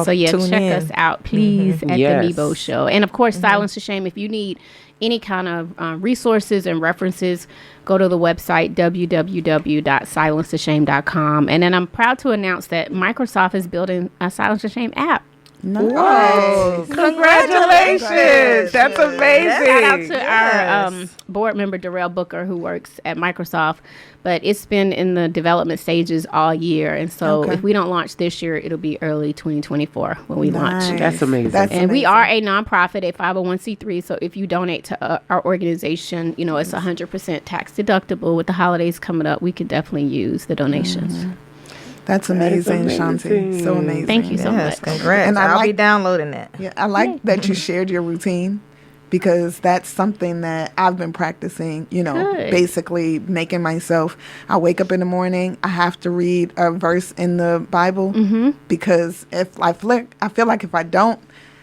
[SPEAKER 4] so
[SPEAKER 1] tune
[SPEAKER 4] check
[SPEAKER 1] in.
[SPEAKER 4] us out, please, at the Mebo Show. And of course, Silence to Shame. If you need any kind of resources and references, go to the website www.silencetoshame.com. And then I'm proud to announce that Microsoft is building a Silence to Shame app.
[SPEAKER 1] Whoa.
[SPEAKER 2] Congratulations. That's amazing.
[SPEAKER 4] Shout out to our board member, Darrell Booker, who works at Microsoft. But it's been in the development stages all year. And so if we don't launch this year, it'll be early 2024 when we launch.
[SPEAKER 2] That's amazing.
[SPEAKER 4] We are a nonprofit, a 501c3. So if you donate to our organization, it's 100% tax deductible. With the holidays coming up, we could definitely use the donations.
[SPEAKER 3] That's amazing, Shanti. So amazing.
[SPEAKER 4] Thank you so much.
[SPEAKER 1] Congrats.
[SPEAKER 3] And
[SPEAKER 1] I'll be downloading that.
[SPEAKER 3] Yeah, I like that you shared your routine. because that's something that I've been practicing,
[SPEAKER 4] Good.
[SPEAKER 3] basically making myself. I wake up in the morning, I have to read a verse in the Bible because if I feel like if I don't,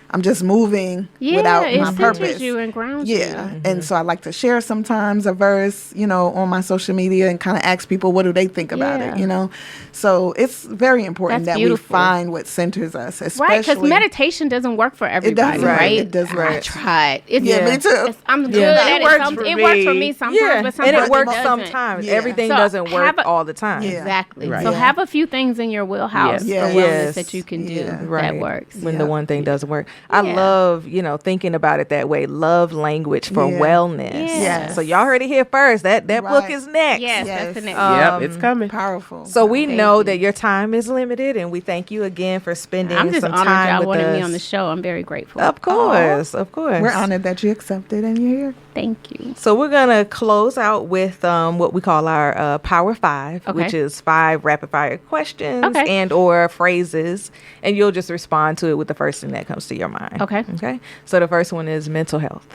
[SPEAKER 3] I'm just moving without
[SPEAKER 4] it
[SPEAKER 3] my
[SPEAKER 4] centers
[SPEAKER 3] purpose.
[SPEAKER 4] you and grounds
[SPEAKER 3] Yeah.
[SPEAKER 4] you.
[SPEAKER 3] And so I like to share sometimes a verse, on my social media and kind of ask people what do they think about it, So it's very important
[SPEAKER 4] That's
[SPEAKER 3] that
[SPEAKER 4] beautiful.
[SPEAKER 3] we find what centers us, especially.
[SPEAKER 4] Right, because meditation doesn't work for everybody,
[SPEAKER 3] doesn't.
[SPEAKER 4] right?
[SPEAKER 3] It doesn't.
[SPEAKER 4] I tried. It's,
[SPEAKER 3] Yeah, me too.
[SPEAKER 4] I'm good
[SPEAKER 1] Yeah.
[SPEAKER 4] at it.
[SPEAKER 2] It works
[SPEAKER 4] Some-
[SPEAKER 2] for
[SPEAKER 4] it works for
[SPEAKER 2] me.
[SPEAKER 4] me sometimes,
[SPEAKER 1] Yeah,
[SPEAKER 4] but sometimes
[SPEAKER 1] and it works
[SPEAKER 4] doesn't.
[SPEAKER 1] sometimes.
[SPEAKER 3] Yeah.
[SPEAKER 1] Everything
[SPEAKER 4] So
[SPEAKER 1] doesn't work
[SPEAKER 4] have a-
[SPEAKER 1] all the time.
[SPEAKER 3] Yeah.
[SPEAKER 4] Exactly.
[SPEAKER 2] Right.
[SPEAKER 4] So
[SPEAKER 3] Yeah.
[SPEAKER 4] have a few things in your wheelhouse
[SPEAKER 3] Yes.
[SPEAKER 4] for wellness
[SPEAKER 1] Yes.
[SPEAKER 4] that you can do
[SPEAKER 3] Yeah.
[SPEAKER 4] that works.
[SPEAKER 1] When
[SPEAKER 3] Yeah.
[SPEAKER 1] the one thing doesn't work. I
[SPEAKER 4] Yeah.
[SPEAKER 1] love, thinking about it that way. Love language for
[SPEAKER 3] Yeah.
[SPEAKER 1] wellness.
[SPEAKER 4] Yes.
[SPEAKER 1] So y'all heard it here first. That book
[SPEAKER 3] Right.
[SPEAKER 1] is next.
[SPEAKER 4] Yes,
[SPEAKER 3] Yes.
[SPEAKER 4] that's the next.
[SPEAKER 2] Yep, it's coming.
[SPEAKER 3] Powerful.
[SPEAKER 1] So we
[SPEAKER 4] Thank
[SPEAKER 1] know
[SPEAKER 4] you.
[SPEAKER 1] that your time is limited, and we thank you again for spending
[SPEAKER 4] I'm just
[SPEAKER 1] some
[SPEAKER 4] honored
[SPEAKER 1] time
[SPEAKER 4] y'all
[SPEAKER 1] with
[SPEAKER 4] wanted
[SPEAKER 1] us.
[SPEAKER 4] me on the show. I'm very grateful.
[SPEAKER 1] Of course, of course.
[SPEAKER 3] We're honored that you accepted and you're here.
[SPEAKER 4] Thank you.
[SPEAKER 1] So we're gonna close out with what we call our Power Five,
[SPEAKER 4] Okay.
[SPEAKER 1] which is 5 rapid fire questions
[SPEAKER 4] Okay.
[SPEAKER 1] and or phrases, and you'll just respond to it with the first thing that comes to your mind.
[SPEAKER 4] Okay.
[SPEAKER 1] Okay. So the first one is mental health.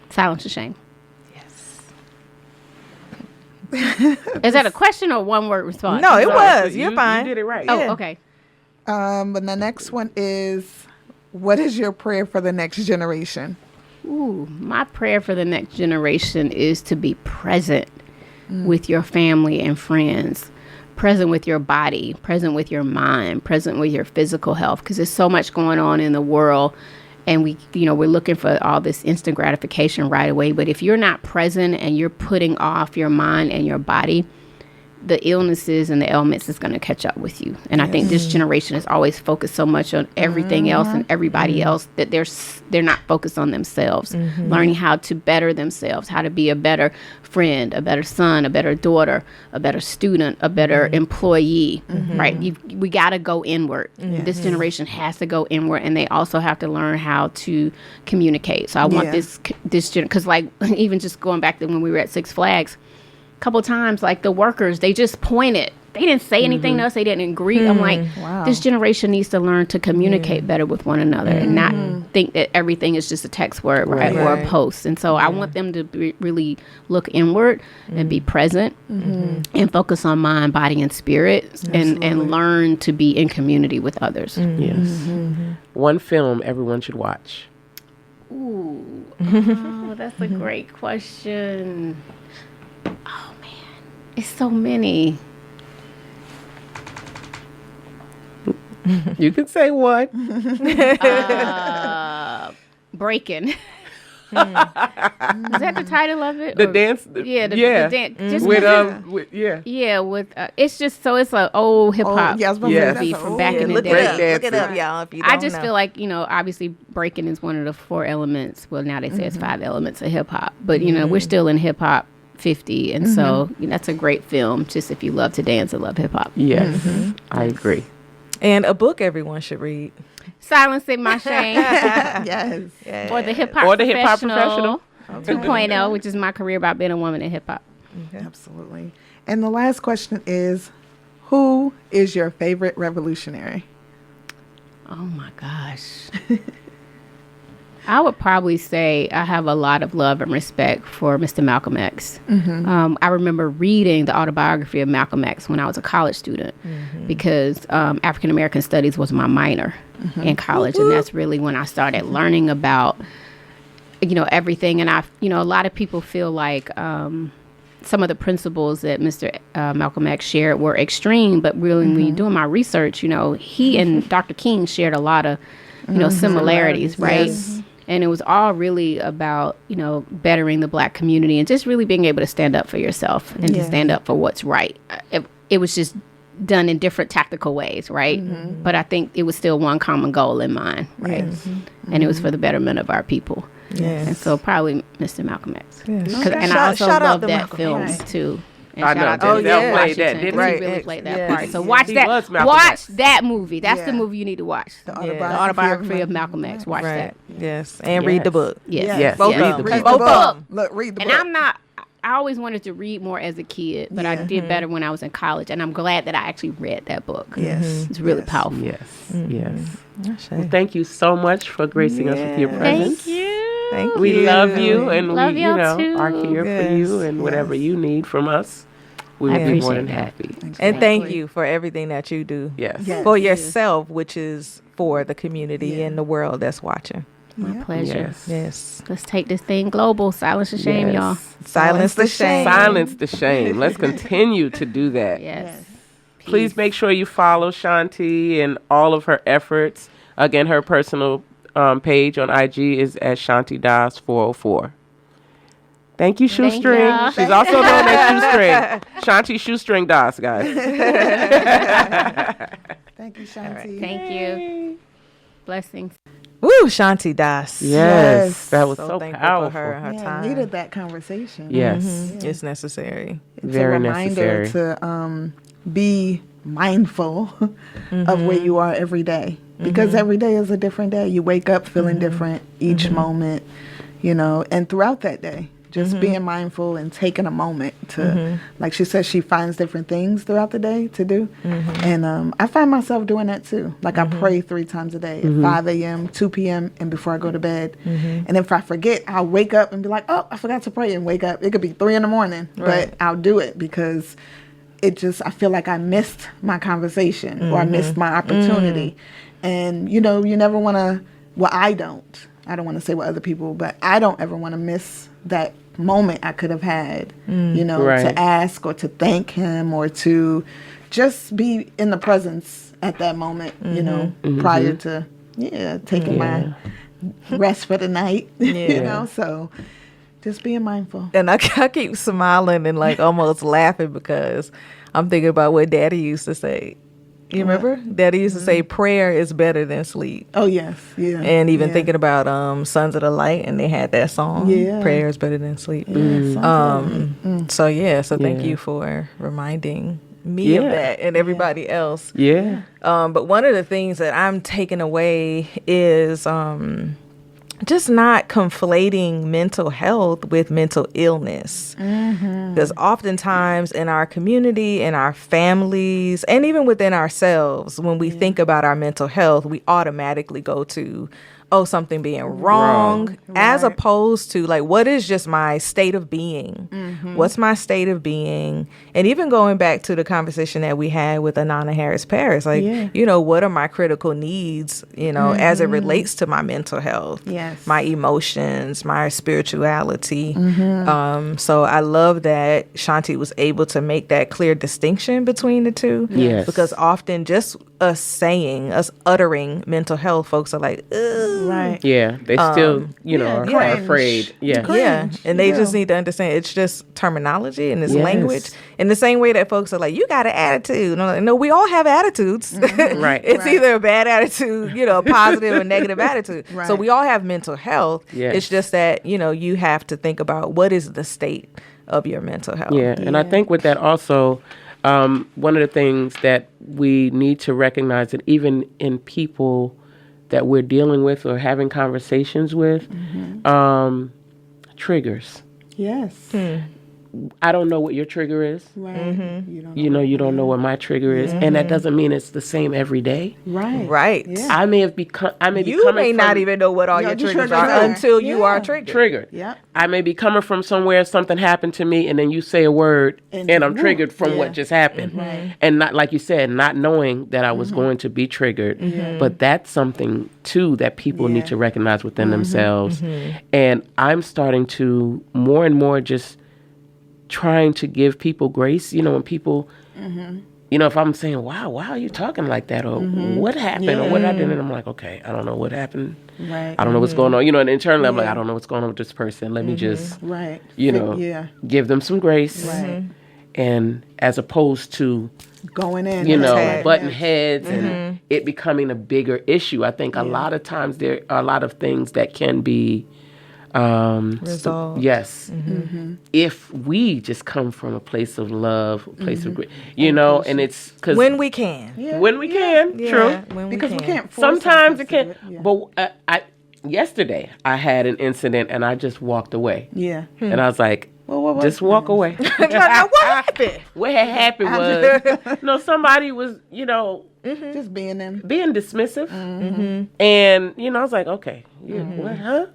[SPEAKER 4] Silence your shame.
[SPEAKER 1] Yes.
[SPEAKER 4] Is that a question or one word response?
[SPEAKER 1] No, it
[SPEAKER 2] No,
[SPEAKER 1] was.
[SPEAKER 2] you-
[SPEAKER 1] You're
[SPEAKER 2] you
[SPEAKER 1] fine.
[SPEAKER 2] did it right.
[SPEAKER 4] Oh,
[SPEAKER 1] Yeah.
[SPEAKER 4] okay.
[SPEAKER 3] But the next one is, what is your prayer for the next generation?
[SPEAKER 4] Ooh, my prayer for the next generation is to be present with your family and friends, present with your body, present with your mind, present with your physical health, because there's so much going on in the world, and we're looking for all this instant gratification right away. But if you're not present and you're putting off your mind and your body, the illnesses and the ailments is going to catch up with you. And I think this generation is always focused so much on everything else and everybody else that they're not focused on themselves, learning how to better themselves, how to be a better friend, a better son, a better daughter, a better student, a better employee, right? We got to go inward. This generation has to go inward, and they also have to learn how to communicate. So I want
[SPEAKER 3] Yeah.
[SPEAKER 4] this because like even just going back to when we were at Six Flags, couple times, like the workers, they just pointed. They didn't say anything to us. They didn't agree. I'm like,
[SPEAKER 3] Wow.
[SPEAKER 4] this generation needs to learn to communicate better with one another and not think that everything is just a text word, right? Or a
[SPEAKER 1] Right.
[SPEAKER 4] post. And so I want them to really look inward and be present and focus on mind, body, and spirit and learn to be in community with others.
[SPEAKER 2] Yes. One film everyone should watch.
[SPEAKER 4] Ooh, oh, that's a great question. Oh man, it's so many.
[SPEAKER 2] You can say one.
[SPEAKER 4] Breaking. Is that the title of it?
[SPEAKER 2] The
[SPEAKER 4] Or-
[SPEAKER 2] dance.
[SPEAKER 4] Yeah, the dance. Just
[SPEAKER 2] With
[SPEAKER 4] 'cause
[SPEAKER 2] yeah.
[SPEAKER 4] with it's just so it's an old hip hop
[SPEAKER 3] yeah, I was about to
[SPEAKER 2] Yes.
[SPEAKER 3] say
[SPEAKER 4] movie
[SPEAKER 3] that's
[SPEAKER 4] from
[SPEAKER 3] old.
[SPEAKER 4] back in the
[SPEAKER 1] Look
[SPEAKER 4] day.
[SPEAKER 1] it up.
[SPEAKER 2] Break
[SPEAKER 1] Look it up,
[SPEAKER 2] dancing.
[SPEAKER 1] y'all. If you don't
[SPEAKER 4] I just
[SPEAKER 1] know.
[SPEAKER 4] feel like, obviously breaking is one of the 4 elements. Well, now they say it's 5 elements of hip hop, but we're still in hip hop 50, and so that's a great film. Just if you love to dance and love hip hop.
[SPEAKER 2] Yes, I agree.
[SPEAKER 1] And a book everyone should read.
[SPEAKER 4] Silencing My Shame,
[SPEAKER 3] Yes.
[SPEAKER 4] or the Hip Hop
[SPEAKER 2] Or the Hip Hop
[SPEAKER 4] Professional 2.0, which is my career about being a woman in hip hop.
[SPEAKER 3] Absolutely. And the last question is, who is your favorite revolutionary?
[SPEAKER 4] Oh my gosh. I would probably say I have a lot of love and respect for Mr. Malcolm X. I remember reading the autobiography of Malcolm X when I was a college student because African American Studies was my minor in college, and that's really when I started learning about everything. And a lot of people feel like some of the principles that Mr. Malcolm X shared were extreme, but really when you're doing my research, he and Dr. King shared a lot of similarities, right?
[SPEAKER 3] Yes.
[SPEAKER 4] And it was all really about, bettering the Black community and just really being able to stand up for yourself and to
[SPEAKER 3] Yeah.
[SPEAKER 4] stand up for what's right. It was just done in different tactical ways, right? But I think it was still one common goal in mind, right? And it was for the betterment of our people.
[SPEAKER 1] Yes.
[SPEAKER 4] And so probably Mr. Malcolm X.
[SPEAKER 1] Yes.
[SPEAKER 4] 'Cause- And
[SPEAKER 1] Shout-
[SPEAKER 4] I also
[SPEAKER 1] shout out
[SPEAKER 4] love
[SPEAKER 1] to
[SPEAKER 4] that
[SPEAKER 1] Malcolm
[SPEAKER 4] film
[SPEAKER 1] X.
[SPEAKER 4] too. And
[SPEAKER 2] I
[SPEAKER 4] shout
[SPEAKER 2] know.
[SPEAKER 4] out to
[SPEAKER 1] Oh,
[SPEAKER 4] Denzel
[SPEAKER 1] yeah.
[SPEAKER 2] Played that,
[SPEAKER 4] Washington,
[SPEAKER 2] didn't
[SPEAKER 4] 'cause
[SPEAKER 1] he?
[SPEAKER 4] he really
[SPEAKER 1] Right.
[SPEAKER 4] played that
[SPEAKER 1] Yes.
[SPEAKER 4] part. So watch
[SPEAKER 2] He
[SPEAKER 4] that.
[SPEAKER 2] was Malcolm
[SPEAKER 4] Watch
[SPEAKER 2] X.
[SPEAKER 4] that movie. That's the
[SPEAKER 3] Yeah.
[SPEAKER 4] movie you need to watch.
[SPEAKER 3] The
[SPEAKER 1] Yeah.
[SPEAKER 4] The autobiography of Malcolm X. Watch
[SPEAKER 1] Right.
[SPEAKER 4] that.
[SPEAKER 1] Yes. And read the
[SPEAKER 2] Yes.
[SPEAKER 1] book.
[SPEAKER 4] Yes.
[SPEAKER 2] Yes.
[SPEAKER 1] Both
[SPEAKER 2] Read
[SPEAKER 1] of
[SPEAKER 2] the
[SPEAKER 1] them.
[SPEAKER 3] Read
[SPEAKER 2] book.
[SPEAKER 3] the
[SPEAKER 1] Both
[SPEAKER 3] book.
[SPEAKER 1] of them.
[SPEAKER 3] Look, read the
[SPEAKER 4] And
[SPEAKER 3] book.
[SPEAKER 4] I always wanted to read more as a kid, but I did better when I was in college. And I'm glad that I actually read that book.
[SPEAKER 3] Yes.
[SPEAKER 4] It's really
[SPEAKER 3] Yes.
[SPEAKER 4] powerful.
[SPEAKER 2] Yes, yes. Well, thank you so much for gracing us with your presence.
[SPEAKER 4] Thank you.
[SPEAKER 1] Thank
[SPEAKER 2] We
[SPEAKER 1] you.
[SPEAKER 2] love you, and
[SPEAKER 4] Love
[SPEAKER 2] we,
[SPEAKER 4] y'all too.
[SPEAKER 2] are here for you,
[SPEAKER 1] Yes,
[SPEAKER 2] and whatever you need from us, we
[SPEAKER 4] I
[SPEAKER 2] will be more than
[SPEAKER 4] appreciate that.
[SPEAKER 2] happy.
[SPEAKER 1] And thank you for everything that you do
[SPEAKER 2] Yes.
[SPEAKER 3] Yes.
[SPEAKER 1] for yourself, which is for the community
[SPEAKER 3] Yeah.
[SPEAKER 1] and the world that's watching.
[SPEAKER 4] My pleasure.
[SPEAKER 2] Yes.
[SPEAKER 1] Yes.
[SPEAKER 4] Let's take this thing global. Silence the shame,
[SPEAKER 2] Yes.
[SPEAKER 4] y'all.
[SPEAKER 1] Silence the shame.
[SPEAKER 2] Silence the shame. Let's continue to do that.
[SPEAKER 4] Yes.
[SPEAKER 2] Please make sure you follow Shanti and all of her efforts. Again, her personal page on IG is at Shanti Das 404. Thank you, Shoestring.
[SPEAKER 4] y'all.
[SPEAKER 2] She's also known as Shoestring. Shanti Shoestring Das, guys.
[SPEAKER 3] Thank you, Shanti.
[SPEAKER 4] Thank you. Blessings.
[SPEAKER 1] Woo, Shanti Das.
[SPEAKER 2] Yes, that was so
[SPEAKER 1] thankful
[SPEAKER 2] powerful.
[SPEAKER 1] for her and her
[SPEAKER 3] Yeah,
[SPEAKER 1] time.
[SPEAKER 3] needed that conversation.
[SPEAKER 2] Yes.
[SPEAKER 1] It's necessary.
[SPEAKER 3] It's
[SPEAKER 2] Very
[SPEAKER 3] a reminder
[SPEAKER 2] necessary.
[SPEAKER 3] to be mindful of where you are every day, because every day is a different day. You wake up feeling different each moment, and throughout that day, just being mindful and taking a moment to, like she says, she finds different things throughout the day to do. And I find myself doing that too. Like I pray 3 times a day at 5 a.m., 2 p.m., and before I go to bed. And if I forget, I'll wake up and be like, oh, I forgot to pray, and wake up. It could be 3 a.m, but I'll do it because I feel like I missed my conversation or I missed my opportunity. And, you never want to, I don't want to say what other people, but I don't ever want to miss that moment I could have had,
[SPEAKER 2] Right.
[SPEAKER 3] to ask or to thank him or to just be in the presence at that moment, prior to, taking my rest for the night, so just being mindful.
[SPEAKER 1] And I keep smiling and like almost laughing because I'm thinking about what Daddy used to say. You remember? Daddy used to say prayer is better than sleep.
[SPEAKER 3] Oh, yes. Yeah.
[SPEAKER 1] And even
[SPEAKER 3] Yeah.
[SPEAKER 1] thinking about Sons of the Light, and they had that song,
[SPEAKER 3] Yeah.
[SPEAKER 1] Prayer is better than sleep.
[SPEAKER 3] Yeah,
[SPEAKER 1] So thank
[SPEAKER 2] Yeah.
[SPEAKER 1] you for reminding me of
[SPEAKER 2] Yeah.
[SPEAKER 1] that and everybody else.
[SPEAKER 2] Yeah.
[SPEAKER 1] But one of the things that I'm taking away is just not conflating mental health with mental illness. Because oftentimes in our community, in our families, and even within ourselves, when we think about our mental health, we automatically go to, something being wrong, as opposed to like, what is just my state of being? What's my state of being? And even going back to the conversation that we had with Anana Harris Paris, like, what are my critical needs, as it relates to my mental health,
[SPEAKER 3] Yes.
[SPEAKER 1] my emotions, my spirituality. So I love that Shanti was able to make that clear distinction between the two.
[SPEAKER 2] Yes.
[SPEAKER 1] Because often just us uttering mental health, folks are like, ugh.
[SPEAKER 3] Right.
[SPEAKER 2] Yeah. They still, are
[SPEAKER 3] cringe.
[SPEAKER 2] afraid. Yeah.
[SPEAKER 1] Yeah, and they just need to understand it's just terminology and it's language. In the same way that folks are like, you got an attitude. And I'm like, no, we all have attitudes.
[SPEAKER 2] Right.
[SPEAKER 1] It's either a bad attitude, a positive or negative attitude. So
[SPEAKER 3] Right.
[SPEAKER 1] we all have mental health.
[SPEAKER 2] Yes.
[SPEAKER 1] It's just that, you have to think about what is the state of your mental health.
[SPEAKER 2] Yeah, and I think with that also, one of the things that we need to recognize that even in people that we're dealing with or having conversations with, triggers.
[SPEAKER 3] Yes.
[SPEAKER 2] I don't know what your trigger is.
[SPEAKER 3] Right.
[SPEAKER 2] You don't know what my trigger is, and that doesn't mean it's the same every day.
[SPEAKER 3] Right.
[SPEAKER 1] Right.
[SPEAKER 3] Yeah.
[SPEAKER 2] I may be
[SPEAKER 1] You
[SPEAKER 2] coming
[SPEAKER 1] may
[SPEAKER 2] from,
[SPEAKER 1] not even know what all your triggers
[SPEAKER 3] triggers
[SPEAKER 1] are
[SPEAKER 3] are.
[SPEAKER 1] until you
[SPEAKER 3] Yeah.
[SPEAKER 1] are triggered.
[SPEAKER 2] triggered.
[SPEAKER 3] Yep.
[SPEAKER 2] I may be coming from somewhere, something happened to me, and then you say a word,
[SPEAKER 3] And
[SPEAKER 2] and I'm
[SPEAKER 3] whoop,
[SPEAKER 2] triggered from
[SPEAKER 3] yeah.
[SPEAKER 2] what just happened. And not, like you said, not knowing that I was going to be triggered. But that's something, too, that people
[SPEAKER 3] Yeah.
[SPEAKER 2] need to recognize within themselves. And I'm starting to more and more just trying to give people grace, when people... if I'm saying, wow, why are you talking like that? Or what happened? Or what I did? And I'm like, okay, I don't know what happened.
[SPEAKER 3] Right.
[SPEAKER 2] I don't know what's going on. And internally, I'm like, I don't know what's going on with this person. Let me just,
[SPEAKER 3] Right.
[SPEAKER 2] you give them some grace.
[SPEAKER 3] Right.
[SPEAKER 2] And as opposed to,
[SPEAKER 3] Going in.
[SPEAKER 2] button heads and it becoming a bigger issue. I think a lot of times there are a lot of things that can be
[SPEAKER 1] Resolved.
[SPEAKER 2] Yes. If we just come from a place of love, a place of grace, and it's because
[SPEAKER 1] When we can.
[SPEAKER 2] when we can, true.
[SPEAKER 1] When
[SPEAKER 3] Because we can't force
[SPEAKER 2] Sometimes
[SPEAKER 3] ourselves
[SPEAKER 2] it can,
[SPEAKER 3] to do it. Yeah.
[SPEAKER 2] but yesterday I had an incident and I just walked away,
[SPEAKER 3] Yeah.
[SPEAKER 2] and I was like,
[SPEAKER 3] what
[SPEAKER 2] just walk away.
[SPEAKER 1] What happened?
[SPEAKER 2] What had happened was, somebody was,
[SPEAKER 3] Just being them.
[SPEAKER 2] being dismissive, and I was like, okay, what, huh?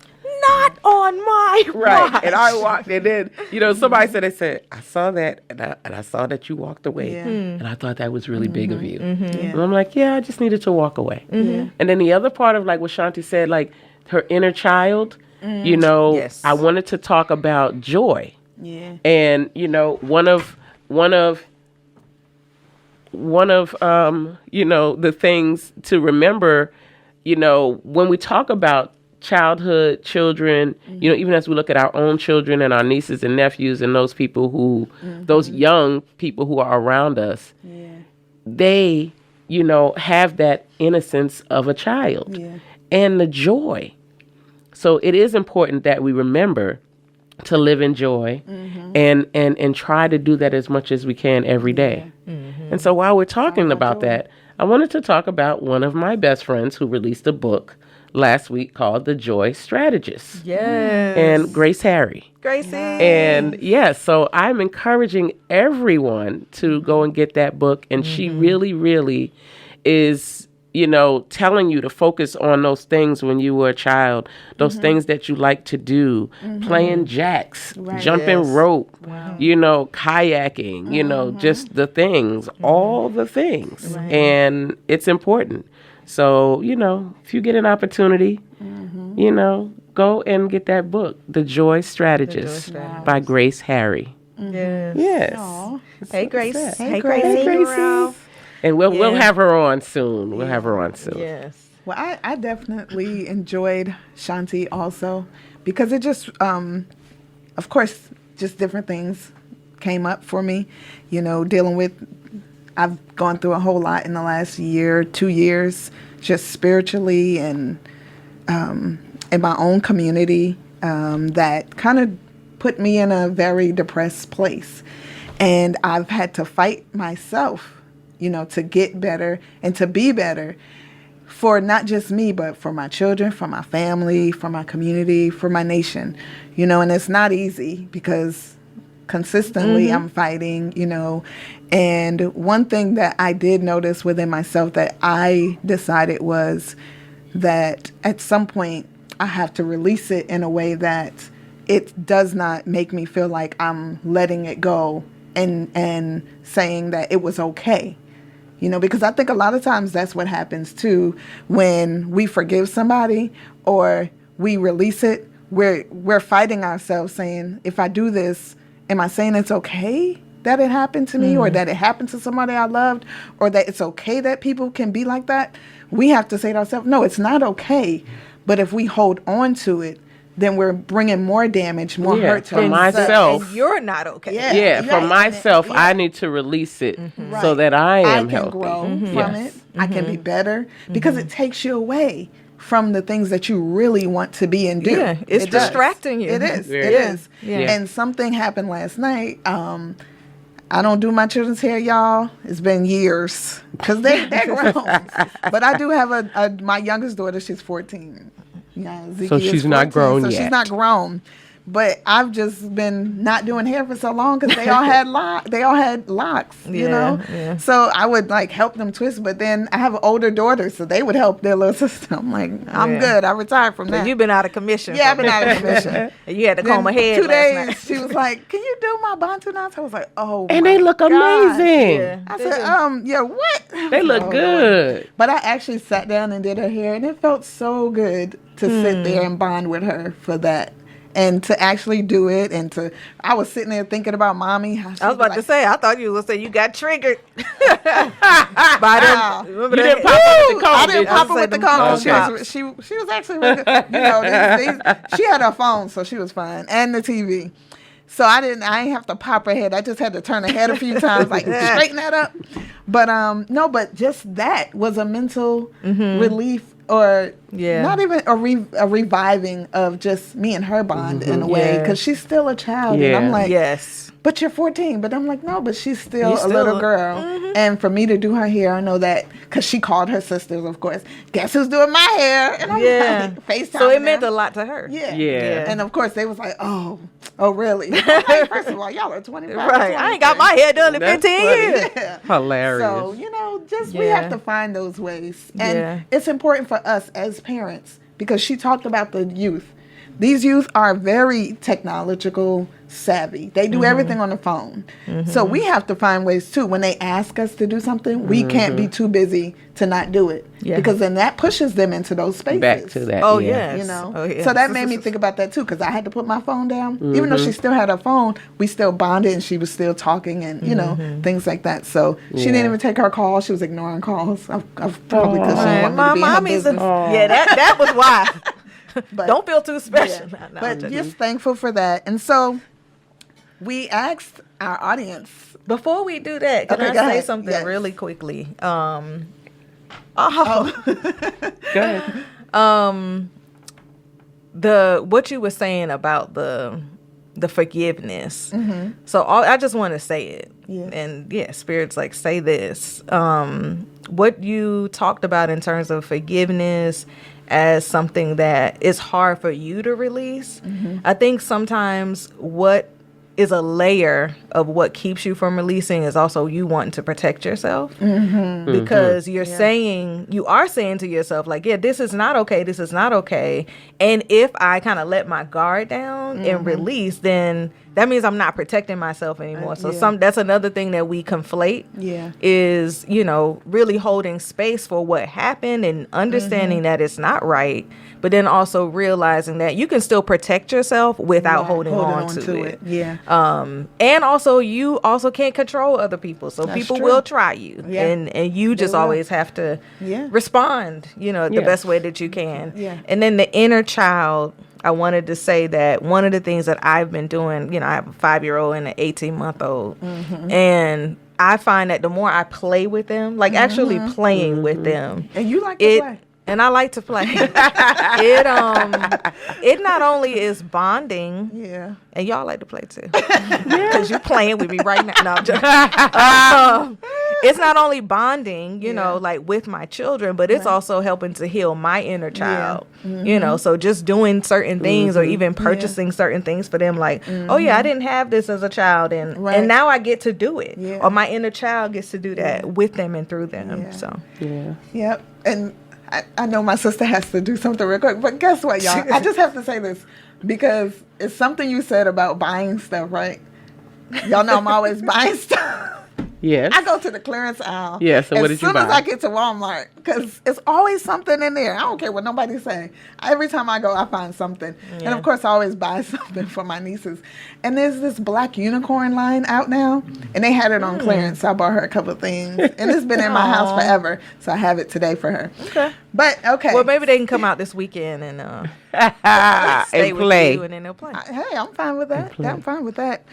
[SPEAKER 1] not on my
[SPEAKER 2] Right.
[SPEAKER 1] watch.
[SPEAKER 2] And I walked, and then, somebody said, I saw that, and I saw that you walked away.
[SPEAKER 3] Yeah.
[SPEAKER 2] And I thought that was really big of you.
[SPEAKER 3] Yeah.
[SPEAKER 2] And I'm like, yeah, I just needed to walk away.
[SPEAKER 3] Yeah.
[SPEAKER 2] And then the other part of like what Shanti said, like her inner child,
[SPEAKER 1] Yes.
[SPEAKER 2] I wanted to talk about joy.
[SPEAKER 3] Yeah.
[SPEAKER 2] And, one of the things to remember, when we talk about childhood, children, even as we look at our own children and our nieces and nephews and those people those young people who are around us, they, have that innocence of a child and the joy. So it is important that we remember to live in joy and try to do that as much as we can every day. And so while we're talking about that, I wanted to talk about one of my best friends who released a book last week called The Joy Strategist.
[SPEAKER 1] Yes.
[SPEAKER 2] And Grace Harry.
[SPEAKER 1] Gracie.
[SPEAKER 2] And yes, so I'm encouraging everyone to go and get that book. And she really, really is, telling you to focus on those things when you were a child, those things that you like to do, playing jacks, jumping rope, kayaking, just the things, all the things. Right. And it's important. So, if you get an opportunity, go and get that book, The Joy Strategist by Grace Harry.
[SPEAKER 1] Yes.
[SPEAKER 2] Yes.
[SPEAKER 3] Aww.
[SPEAKER 1] Hey, Grace.
[SPEAKER 3] Hey, Gracie.
[SPEAKER 2] And we'll have her on soon. We'll have her on soon.
[SPEAKER 1] Yes.
[SPEAKER 3] Well, I definitely enjoyed Shanti also because it just, of course, just different things came up for me, dealing with, I've gone through a whole lot in the last year, 2 years, just spiritually and in my own community that kind of put me in a very depressed place. And I've had to fight myself, to get better and to be better for not just me, but for my children, for my family, for my community, for my nation, and it's not easy because consistently I'm fighting, and one thing that I did notice within myself that I decided was that at some point I have to release it in a way that it does not make me feel like I'm letting it go and saying that it was okay. Because I think a lot of times that's what happens too when we forgive somebody or we release it. We're fighting ourselves saying, if I do this, am I saying it's okay that it happened to me or that it happened to somebody I loved or that it's okay that people can be like that? We have to say to ourselves, no, it's not okay. But if we hold on to it, then we're bringing more damage, more hurt to
[SPEAKER 2] for myself.
[SPEAKER 1] And you're not okay.
[SPEAKER 3] Yeah,
[SPEAKER 2] for myself, I need to release it so that I am healthy.
[SPEAKER 3] I can grow from it. I can be better because it takes you away from the things that you really want to be and do.
[SPEAKER 1] Yeah, it's distracting you.
[SPEAKER 3] It is.
[SPEAKER 2] Yeah.
[SPEAKER 3] It is.
[SPEAKER 1] Yeah.
[SPEAKER 3] And something happened last night. I don't do my children's hair, y'all. It's been years because they're grown. But I do have my youngest daughter. She's 14. Yeah, Ziggy
[SPEAKER 2] So
[SPEAKER 3] is
[SPEAKER 2] she's
[SPEAKER 3] 14,
[SPEAKER 2] not grown
[SPEAKER 3] so
[SPEAKER 2] yet.
[SPEAKER 3] She's not grown. But I've just been not doing hair for so long because they all had locks, you know.
[SPEAKER 1] Yeah.
[SPEAKER 3] So I would help them twist, but then I have older daughters, so they would help their little sister. I'm like, I'm good. I retired from
[SPEAKER 1] So
[SPEAKER 3] that.
[SPEAKER 1] you've been out of commission.
[SPEAKER 3] Yeah, I've been out of commission.
[SPEAKER 1] And you had to comb my head
[SPEAKER 3] 2
[SPEAKER 1] last
[SPEAKER 3] days,
[SPEAKER 1] night.
[SPEAKER 3] she was like, "Can you do my bantu knots?" I was like, "Oh,
[SPEAKER 2] And
[SPEAKER 3] my
[SPEAKER 2] they look
[SPEAKER 3] gosh.
[SPEAKER 2] amazing.
[SPEAKER 1] Yeah.
[SPEAKER 3] I said, yeah, what?
[SPEAKER 2] They look good.
[SPEAKER 3] But I actually sat down and did her hair, and it felt so good to sit there and bond with her for that. And to actually do it, I was sitting there thinking about mommy.
[SPEAKER 1] I was about to say, I thought you were saying you got triggered. By them.
[SPEAKER 2] You didn't pop up with the comb.
[SPEAKER 3] I didn't pop her
[SPEAKER 1] I
[SPEAKER 3] with the
[SPEAKER 1] said
[SPEAKER 3] comb.
[SPEAKER 1] them
[SPEAKER 3] She was actually really good. She had her phone, so she was fine, and the TV. So I didn't have to pop her head. I just had to turn her head a few times, straighten that up. But but just that was a mental relief, or not even a reviving of just me and her bond in a way, because she's still a child, and I'm like,
[SPEAKER 1] yes.
[SPEAKER 3] But you're 14. But I'm like, no, but she's still a little girl. And for me to do her hair, I know that because she called her sisters, of course. Guess who's doing my hair? And I'm like, FaceTime.
[SPEAKER 1] So it meant a lot to her.
[SPEAKER 3] Yeah. And of course, they was like, oh, really? Like, first of all, y'all are 25.
[SPEAKER 1] Right. I ain't got my hair done in 15 years.
[SPEAKER 3] Yeah.
[SPEAKER 2] Hilarious.
[SPEAKER 3] So, we have to find those ways. And it's important for us as parents, because she talked about the youth, These youth are very technological savvy. They do everything on the phone. So we have to find ways too. When they ask us to do something, we can't be too busy to not do it.
[SPEAKER 1] Yeah.
[SPEAKER 3] Because then that pushes them into those spaces.
[SPEAKER 2] Back to that.
[SPEAKER 1] Oh,
[SPEAKER 2] yeah.
[SPEAKER 1] yes.
[SPEAKER 3] You know,
[SPEAKER 1] Oh, yes.
[SPEAKER 3] so that made me think about that too, because I had to put my phone down. Even though she still had her phone, we still bonded and she was still talking and, you know, things like that. So she didn't even take her calls. She was ignoring calls. Probably because she didn't want me to be in her business.
[SPEAKER 1] Yeah, that was why.
[SPEAKER 3] But,
[SPEAKER 1] Don't feel too special.
[SPEAKER 3] yeah.
[SPEAKER 1] No,
[SPEAKER 3] But just thankful for that. And so we asked our audience.
[SPEAKER 1] before we do that, can
[SPEAKER 3] Okay,
[SPEAKER 1] I
[SPEAKER 3] go
[SPEAKER 1] say
[SPEAKER 3] ahead.
[SPEAKER 1] something
[SPEAKER 3] Yes.
[SPEAKER 1] really quickly?
[SPEAKER 2] Go ahead.
[SPEAKER 1] What you were saying about the forgiveness. So I just want to say it.
[SPEAKER 3] Yeah.
[SPEAKER 1] And yeah, Spirit's like, say this. What you talked about in terms of forgiveness as something that is hard for you to release. I think sometimes what is a layer of what keeps you from releasing is also you wanting to protect yourself, because you are saying to yourself, like, yeah, this is not okay, this is not okay. And if I kind of let my guard down and release, then that means I'm not protecting myself anymore. So that's another thing that we conflate, is, you know, really holding space for what happened and understanding that it's not right, but then also realizing that you can still protect yourself without holding on to it.
[SPEAKER 3] Yeah.
[SPEAKER 1] And also you also can't control other people. So
[SPEAKER 3] That's
[SPEAKER 1] people
[SPEAKER 3] true.
[SPEAKER 1] will try you.
[SPEAKER 3] Yeah.
[SPEAKER 1] And you just
[SPEAKER 3] will.
[SPEAKER 1] always have to respond, you know, the
[SPEAKER 2] Yes.
[SPEAKER 1] best way that you can.
[SPEAKER 3] Yeah.
[SPEAKER 1] And then the inner child, I wanted to say that one of the things that I've been doing, you know, I have a 5-year-old and an 18-month-old. And I find that the more I play with them, like actually playing with them,
[SPEAKER 3] And you like to play.
[SPEAKER 1] and I like to play. It not only is bonding,
[SPEAKER 3] Yeah.
[SPEAKER 1] and y'all like to play too, because you're playing with me right now. No, I'm joking. It's not only bonding, you know, like with my children, but it's also helping to heal my inner child. You know, so just doing certain things or even purchasing certain things for them, like, oh yeah, I didn't have this as a child, and now I get to do it, or my inner child gets to do that with them and through them.
[SPEAKER 3] Yeah.
[SPEAKER 1] So
[SPEAKER 3] Yep. And I know my sister has to do something real quick, but guess what, y'all? I just have to say this because it's something you said about buying stuff, right? Y'all know I'm always buying stuff.
[SPEAKER 2] Yes.
[SPEAKER 3] I go to the clearance aisle.
[SPEAKER 2] Yeah, so what did you
[SPEAKER 3] As soon as
[SPEAKER 2] buy?
[SPEAKER 3] I get to Walmart, because it's always something in there. I don't care what nobody say. Every time I go, I find something. And of course, I always buy something for my nieces. And there's this black unicorn line out now, and they had it on clearance. So I bought her a couple of things. And it's been in my house forever. So I have it today for her.
[SPEAKER 1] okay.
[SPEAKER 3] But, okay.
[SPEAKER 1] Well, maybe they can come out this weekend and stay
[SPEAKER 2] And
[SPEAKER 1] with
[SPEAKER 2] play.
[SPEAKER 1] you, and then they'll play.
[SPEAKER 3] Hey, I'm fine with that. I'm fine with that.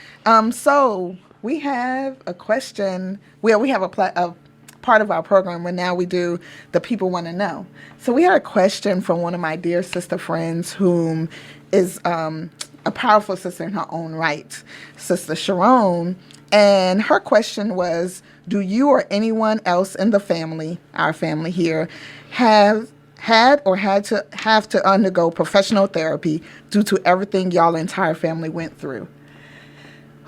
[SPEAKER 3] So we have a question. Well, we have a part of our program where now we do the People Want to Know. So we had a question from one of my dear sister friends, whom is a powerful sister in her own right, Sister Sharon. And her question was, do you or anyone else in the family, our family here, have to undergo professional therapy due to everything y'all entire family went through?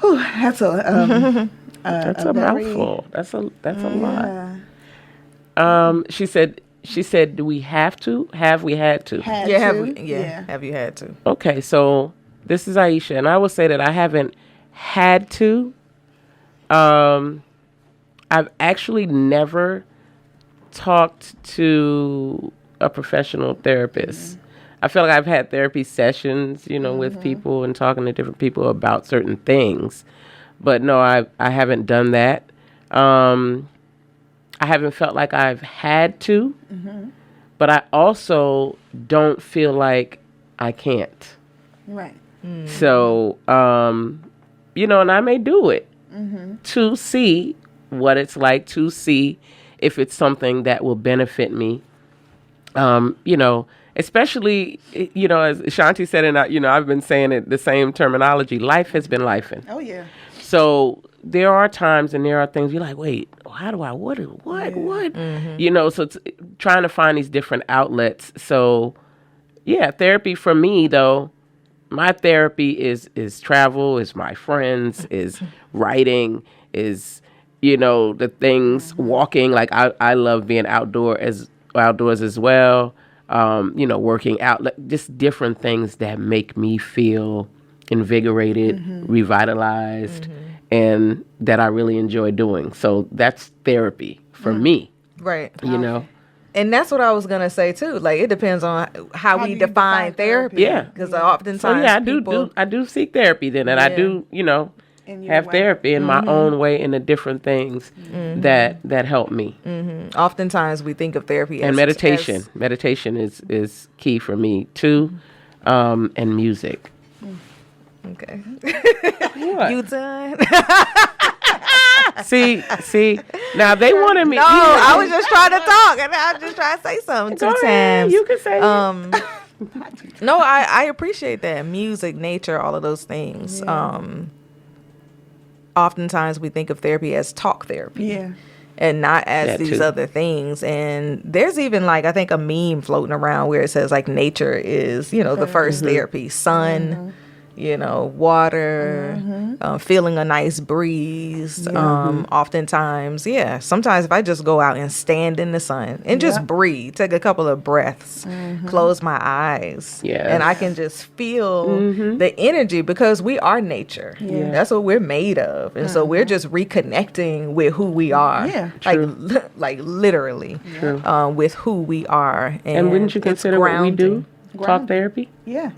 [SPEAKER 3] Whew, that's a
[SPEAKER 2] That's a
[SPEAKER 3] very-
[SPEAKER 2] mouthful. That's a lot. She said, do we have to? Have we had to?
[SPEAKER 3] Had
[SPEAKER 1] Yeah,
[SPEAKER 3] to.
[SPEAKER 1] have you had to?
[SPEAKER 2] Okay, so this is Aiyisha, and I will say that I haven't had to. I've actually never talked to a professional therapist. I feel like I've had therapy sessions, you know, with people and talking to different people about certain things. But no, I haven't done that. I haven't felt like I've had to. But I also don't feel like I can't.
[SPEAKER 3] Right.
[SPEAKER 2] So, you know, and I may do it to see what it's like, to see if it's something that will benefit me. You know, especially, you know, as Shanti said, and you know, I've been saying it, the same terminology, life has been lifing.
[SPEAKER 3] Oh, yeah.
[SPEAKER 2] So there are times and there are things you're like, wait, how do I, what? You know, so it's trying to find these different outlets. So yeah, therapy for me though, my therapy is travel, is my friends, is writing, is, you know, the things, walking. Like I love being outdoors as well. working out, just different things that make me feel invigorated, revitalized, and that I really enjoy doing. So that's therapy for me.
[SPEAKER 1] Right.
[SPEAKER 2] And
[SPEAKER 1] that's what I was gonna say too. Like, it depends on how we define therapy.
[SPEAKER 2] Yeah,
[SPEAKER 1] because oftentimes,
[SPEAKER 2] I do seek therapy then, and I do, have therapy in my own way in the different things that help me.
[SPEAKER 1] Oftentimes, we think of therapy
[SPEAKER 2] and meditation. Meditation is key for me too, and music.
[SPEAKER 1] Okay.
[SPEAKER 2] What?
[SPEAKER 1] You done?
[SPEAKER 2] See. Now they wanted me.
[SPEAKER 1] No, I was just trying to talk, and I was just trying to say something.
[SPEAKER 2] Go
[SPEAKER 1] two
[SPEAKER 2] ahead,
[SPEAKER 1] times.
[SPEAKER 2] you can say it.
[SPEAKER 1] No, I appreciate that. Music, nature, all of those things.
[SPEAKER 3] Yeah.
[SPEAKER 1] Oftentimes we think of therapy as talk therapy.
[SPEAKER 3] Yeah.
[SPEAKER 1] And not as
[SPEAKER 2] That
[SPEAKER 1] these
[SPEAKER 2] too.
[SPEAKER 1] other things. And there's even I think a meme floating around where it says nature is, the first therapy. Sun, water, feeling a nice breeze. Oftentimes, sometimes if I just go out and stand in the sun and just breathe, take a couple of breaths, close my eyes, and I can just feel the energy, because we are nature.
[SPEAKER 3] Yeah.
[SPEAKER 1] That's what we're made of. And so we're just reconnecting with who we are.
[SPEAKER 3] Yeah.
[SPEAKER 1] Like literally with who we are.
[SPEAKER 2] And wouldn't you
[SPEAKER 1] it's
[SPEAKER 2] consider what we do talk
[SPEAKER 3] Grounding.
[SPEAKER 2] therapy?
[SPEAKER 3] Yeah.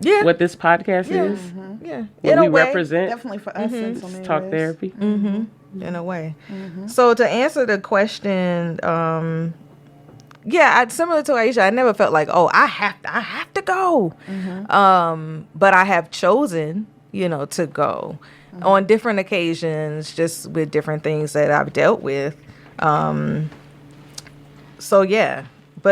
[SPEAKER 1] Yeah.
[SPEAKER 2] What this podcast
[SPEAKER 1] Yeah.
[SPEAKER 2] is?
[SPEAKER 1] Yeah.
[SPEAKER 2] What
[SPEAKER 1] In
[SPEAKER 2] we
[SPEAKER 1] a way.
[SPEAKER 2] represent?
[SPEAKER 3] Definitely for us in so many
[SPEAKER 2] Talk
[SPEAKER 3] ways.
[SPEAKER 2] therapy?
[SPEAKER 1] In a way. So to answer the question, similar to Aiyisha, I never felt like, I have to go. But I have chosen, to go on different occasions, just with different things that I've dealt with. But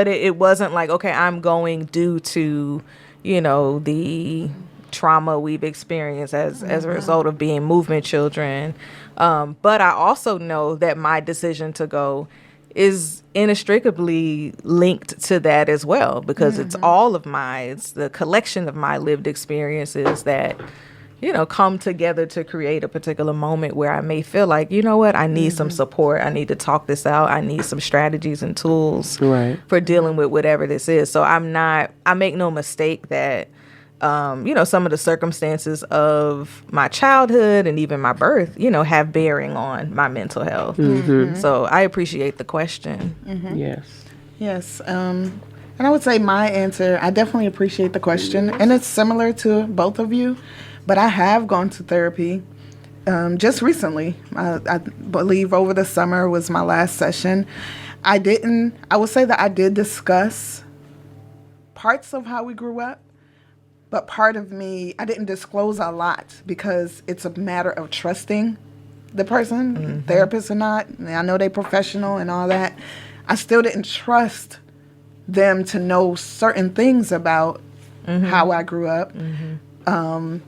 [SPEAKER 1] it wasn't like, okay, I'm going due to, the trauma we've experienced as a result of being movement children. But I also know that my decision to go is inextricably linked to that as well, because it's the collection of my lived experiences that, come together to create a particular moment where I may feel like, I need some support. I need to talk this out. I need some strategies and tools for dealing with whatever this is. So I make no mistake that, some of the circumstances of my childhood and even my birth, have bearing on my mental health. So I appreciate the question.
[SPEAKER 2] Yes.
[SPEAKER 3] Yes. And I would say my answer, I definitely appreciate the question. And it's similar to both of you. But I have gone to therapy just recently. I believe over the summer was my last session. I would say that I did discuss parts of how we grew up. But part of me, I didn't disclose a lot because it's a matter of trusting the person, therapist or not. And I know they're professional and all that. I still didn't trust them to know certain things about how I grew up.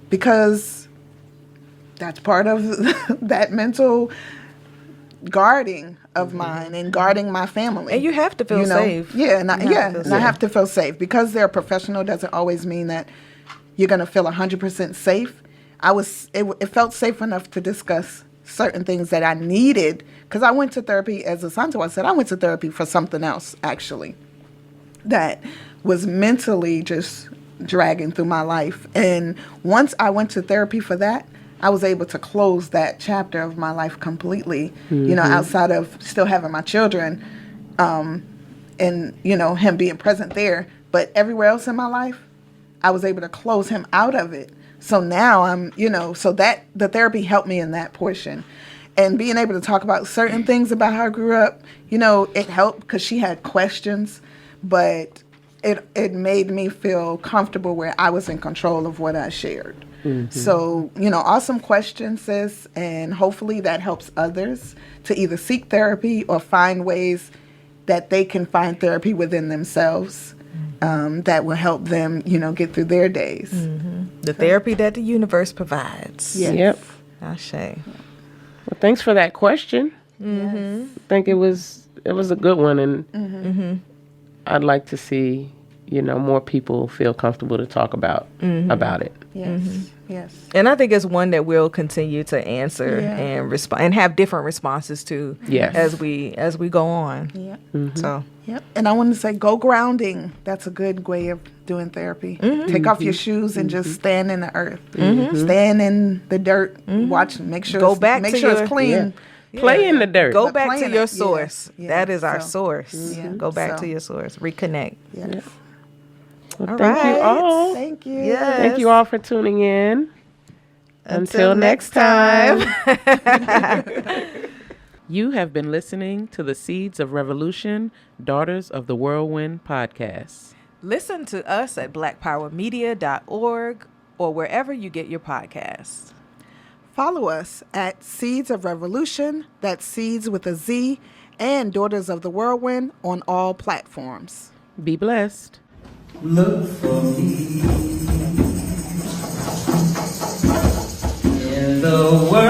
[SPEAKER 3] Because that's part of that mental guarding of mine and guarding my family.
[SPEAKER 1] And you have to feel safe.
[SPEAKER 3] Yeah, and I have to feel safe. Because they're a professional doesn't always mean that you're going to feel 100% safe. It felt safe enough to discuss certain things that I needed, because I went to therapy, as Asantewa said, I went to therapy for something else, actually, that was mentally just dragging through my life. And once I went to therapy for that, I was able to close that chapter of my life completely, outside of still having my children, and, him being present there. But everywhere else in my life, I was able to close him out of it. So now I'm, so that the therapy helped me in that portion. And being able to talk about certain things about how I grew up, it helped because she had questions, but it made me feel comfortable where I was in control of what I shared. So, awesome questions, sis, and hopefully that helps others to either seek therapy or find ways that they can find therapy within themselves. That will help them, get through their days.
[SPEAKER 1] The therapy that the universe provides.
[SPEAKER 3] Yes.
[SPEAKER 2] Yep.
[SPEAKER 1] Ashe.
[SPEAKER 2] Well, thanks for that question. I think it was a good one, and I'd like to see more people feel comfortable to talk about it.
[SPEAKER 3] Yes. Yes.
[SPEAKER 1] And I think it's one that we'll continue to answer
[SPEAKER 3] Yeah.
[SPEAKER 1] and respond and have different responses to
[SPEAKER 2] Yes.
[SPEAKER 1] as we go on.
[SPEAKER 3] Yeah.
[SPEAKER 1] So
[SPEAKER 3] Yep. And I want to say, go grounding. That's a good way of doing therapy. Take off your shoes and just stand in the earth. Stand in the dirt. Watch. Make sure.
[SPEAKER 1] Go back
[SPEAKER 3] Make
[SPEAKER 1] to
[SPEAKER 3] sure
[SPEAKER 1] your-
[SPEAKER 3] it's clean.
[SPEAKER 2] Play in the dirt.
[SPEAKER 1] go
[SPEAKER 3] But
[SPEAKER 1] back to
[SPEAKER 3] playing
[SPEAKER 1] your
[SPEAKER 3] it,
[SPEAKER 1] source.
[SPEAKER 3] yeah,
[SPEAKER 1] That is our
[SPEAKER 3] so,
[SPEAKER 1] source.
[SPEAKER 3] yeah,
[SPEAKER 1] Go back
[SPEAKER 3] so.
[SPEAKER 1] to your source. Reconnect.
[SPEAKER 3] Yes.
[SPEAKER 2] Well,
[SPEAKER 1] All
[SPEAKER 2] thank you
[SPEAKER 1] right.
[SPEAKER 2] all.
[SPEAKER 3] Thank you.
[SPEAKER 1] Yes.
[SPEAKER 2] Thank you all for tuning in. Until next time. You have been listening to the Seeds of Revolution, Daughters of the Whirlwind podcast.
[SPEAKER 1] Listen to us at blackpowermedia.org or wherever you get your podcasts.
[SPEAKER 3] Follow us at Seeds of Revolution, that's Seeds with a Z, and Daughters of the Whirlwind on all platforms.
[SPEAKER 2] Be blessed.
[SPEAKER 5] Look for me in the world.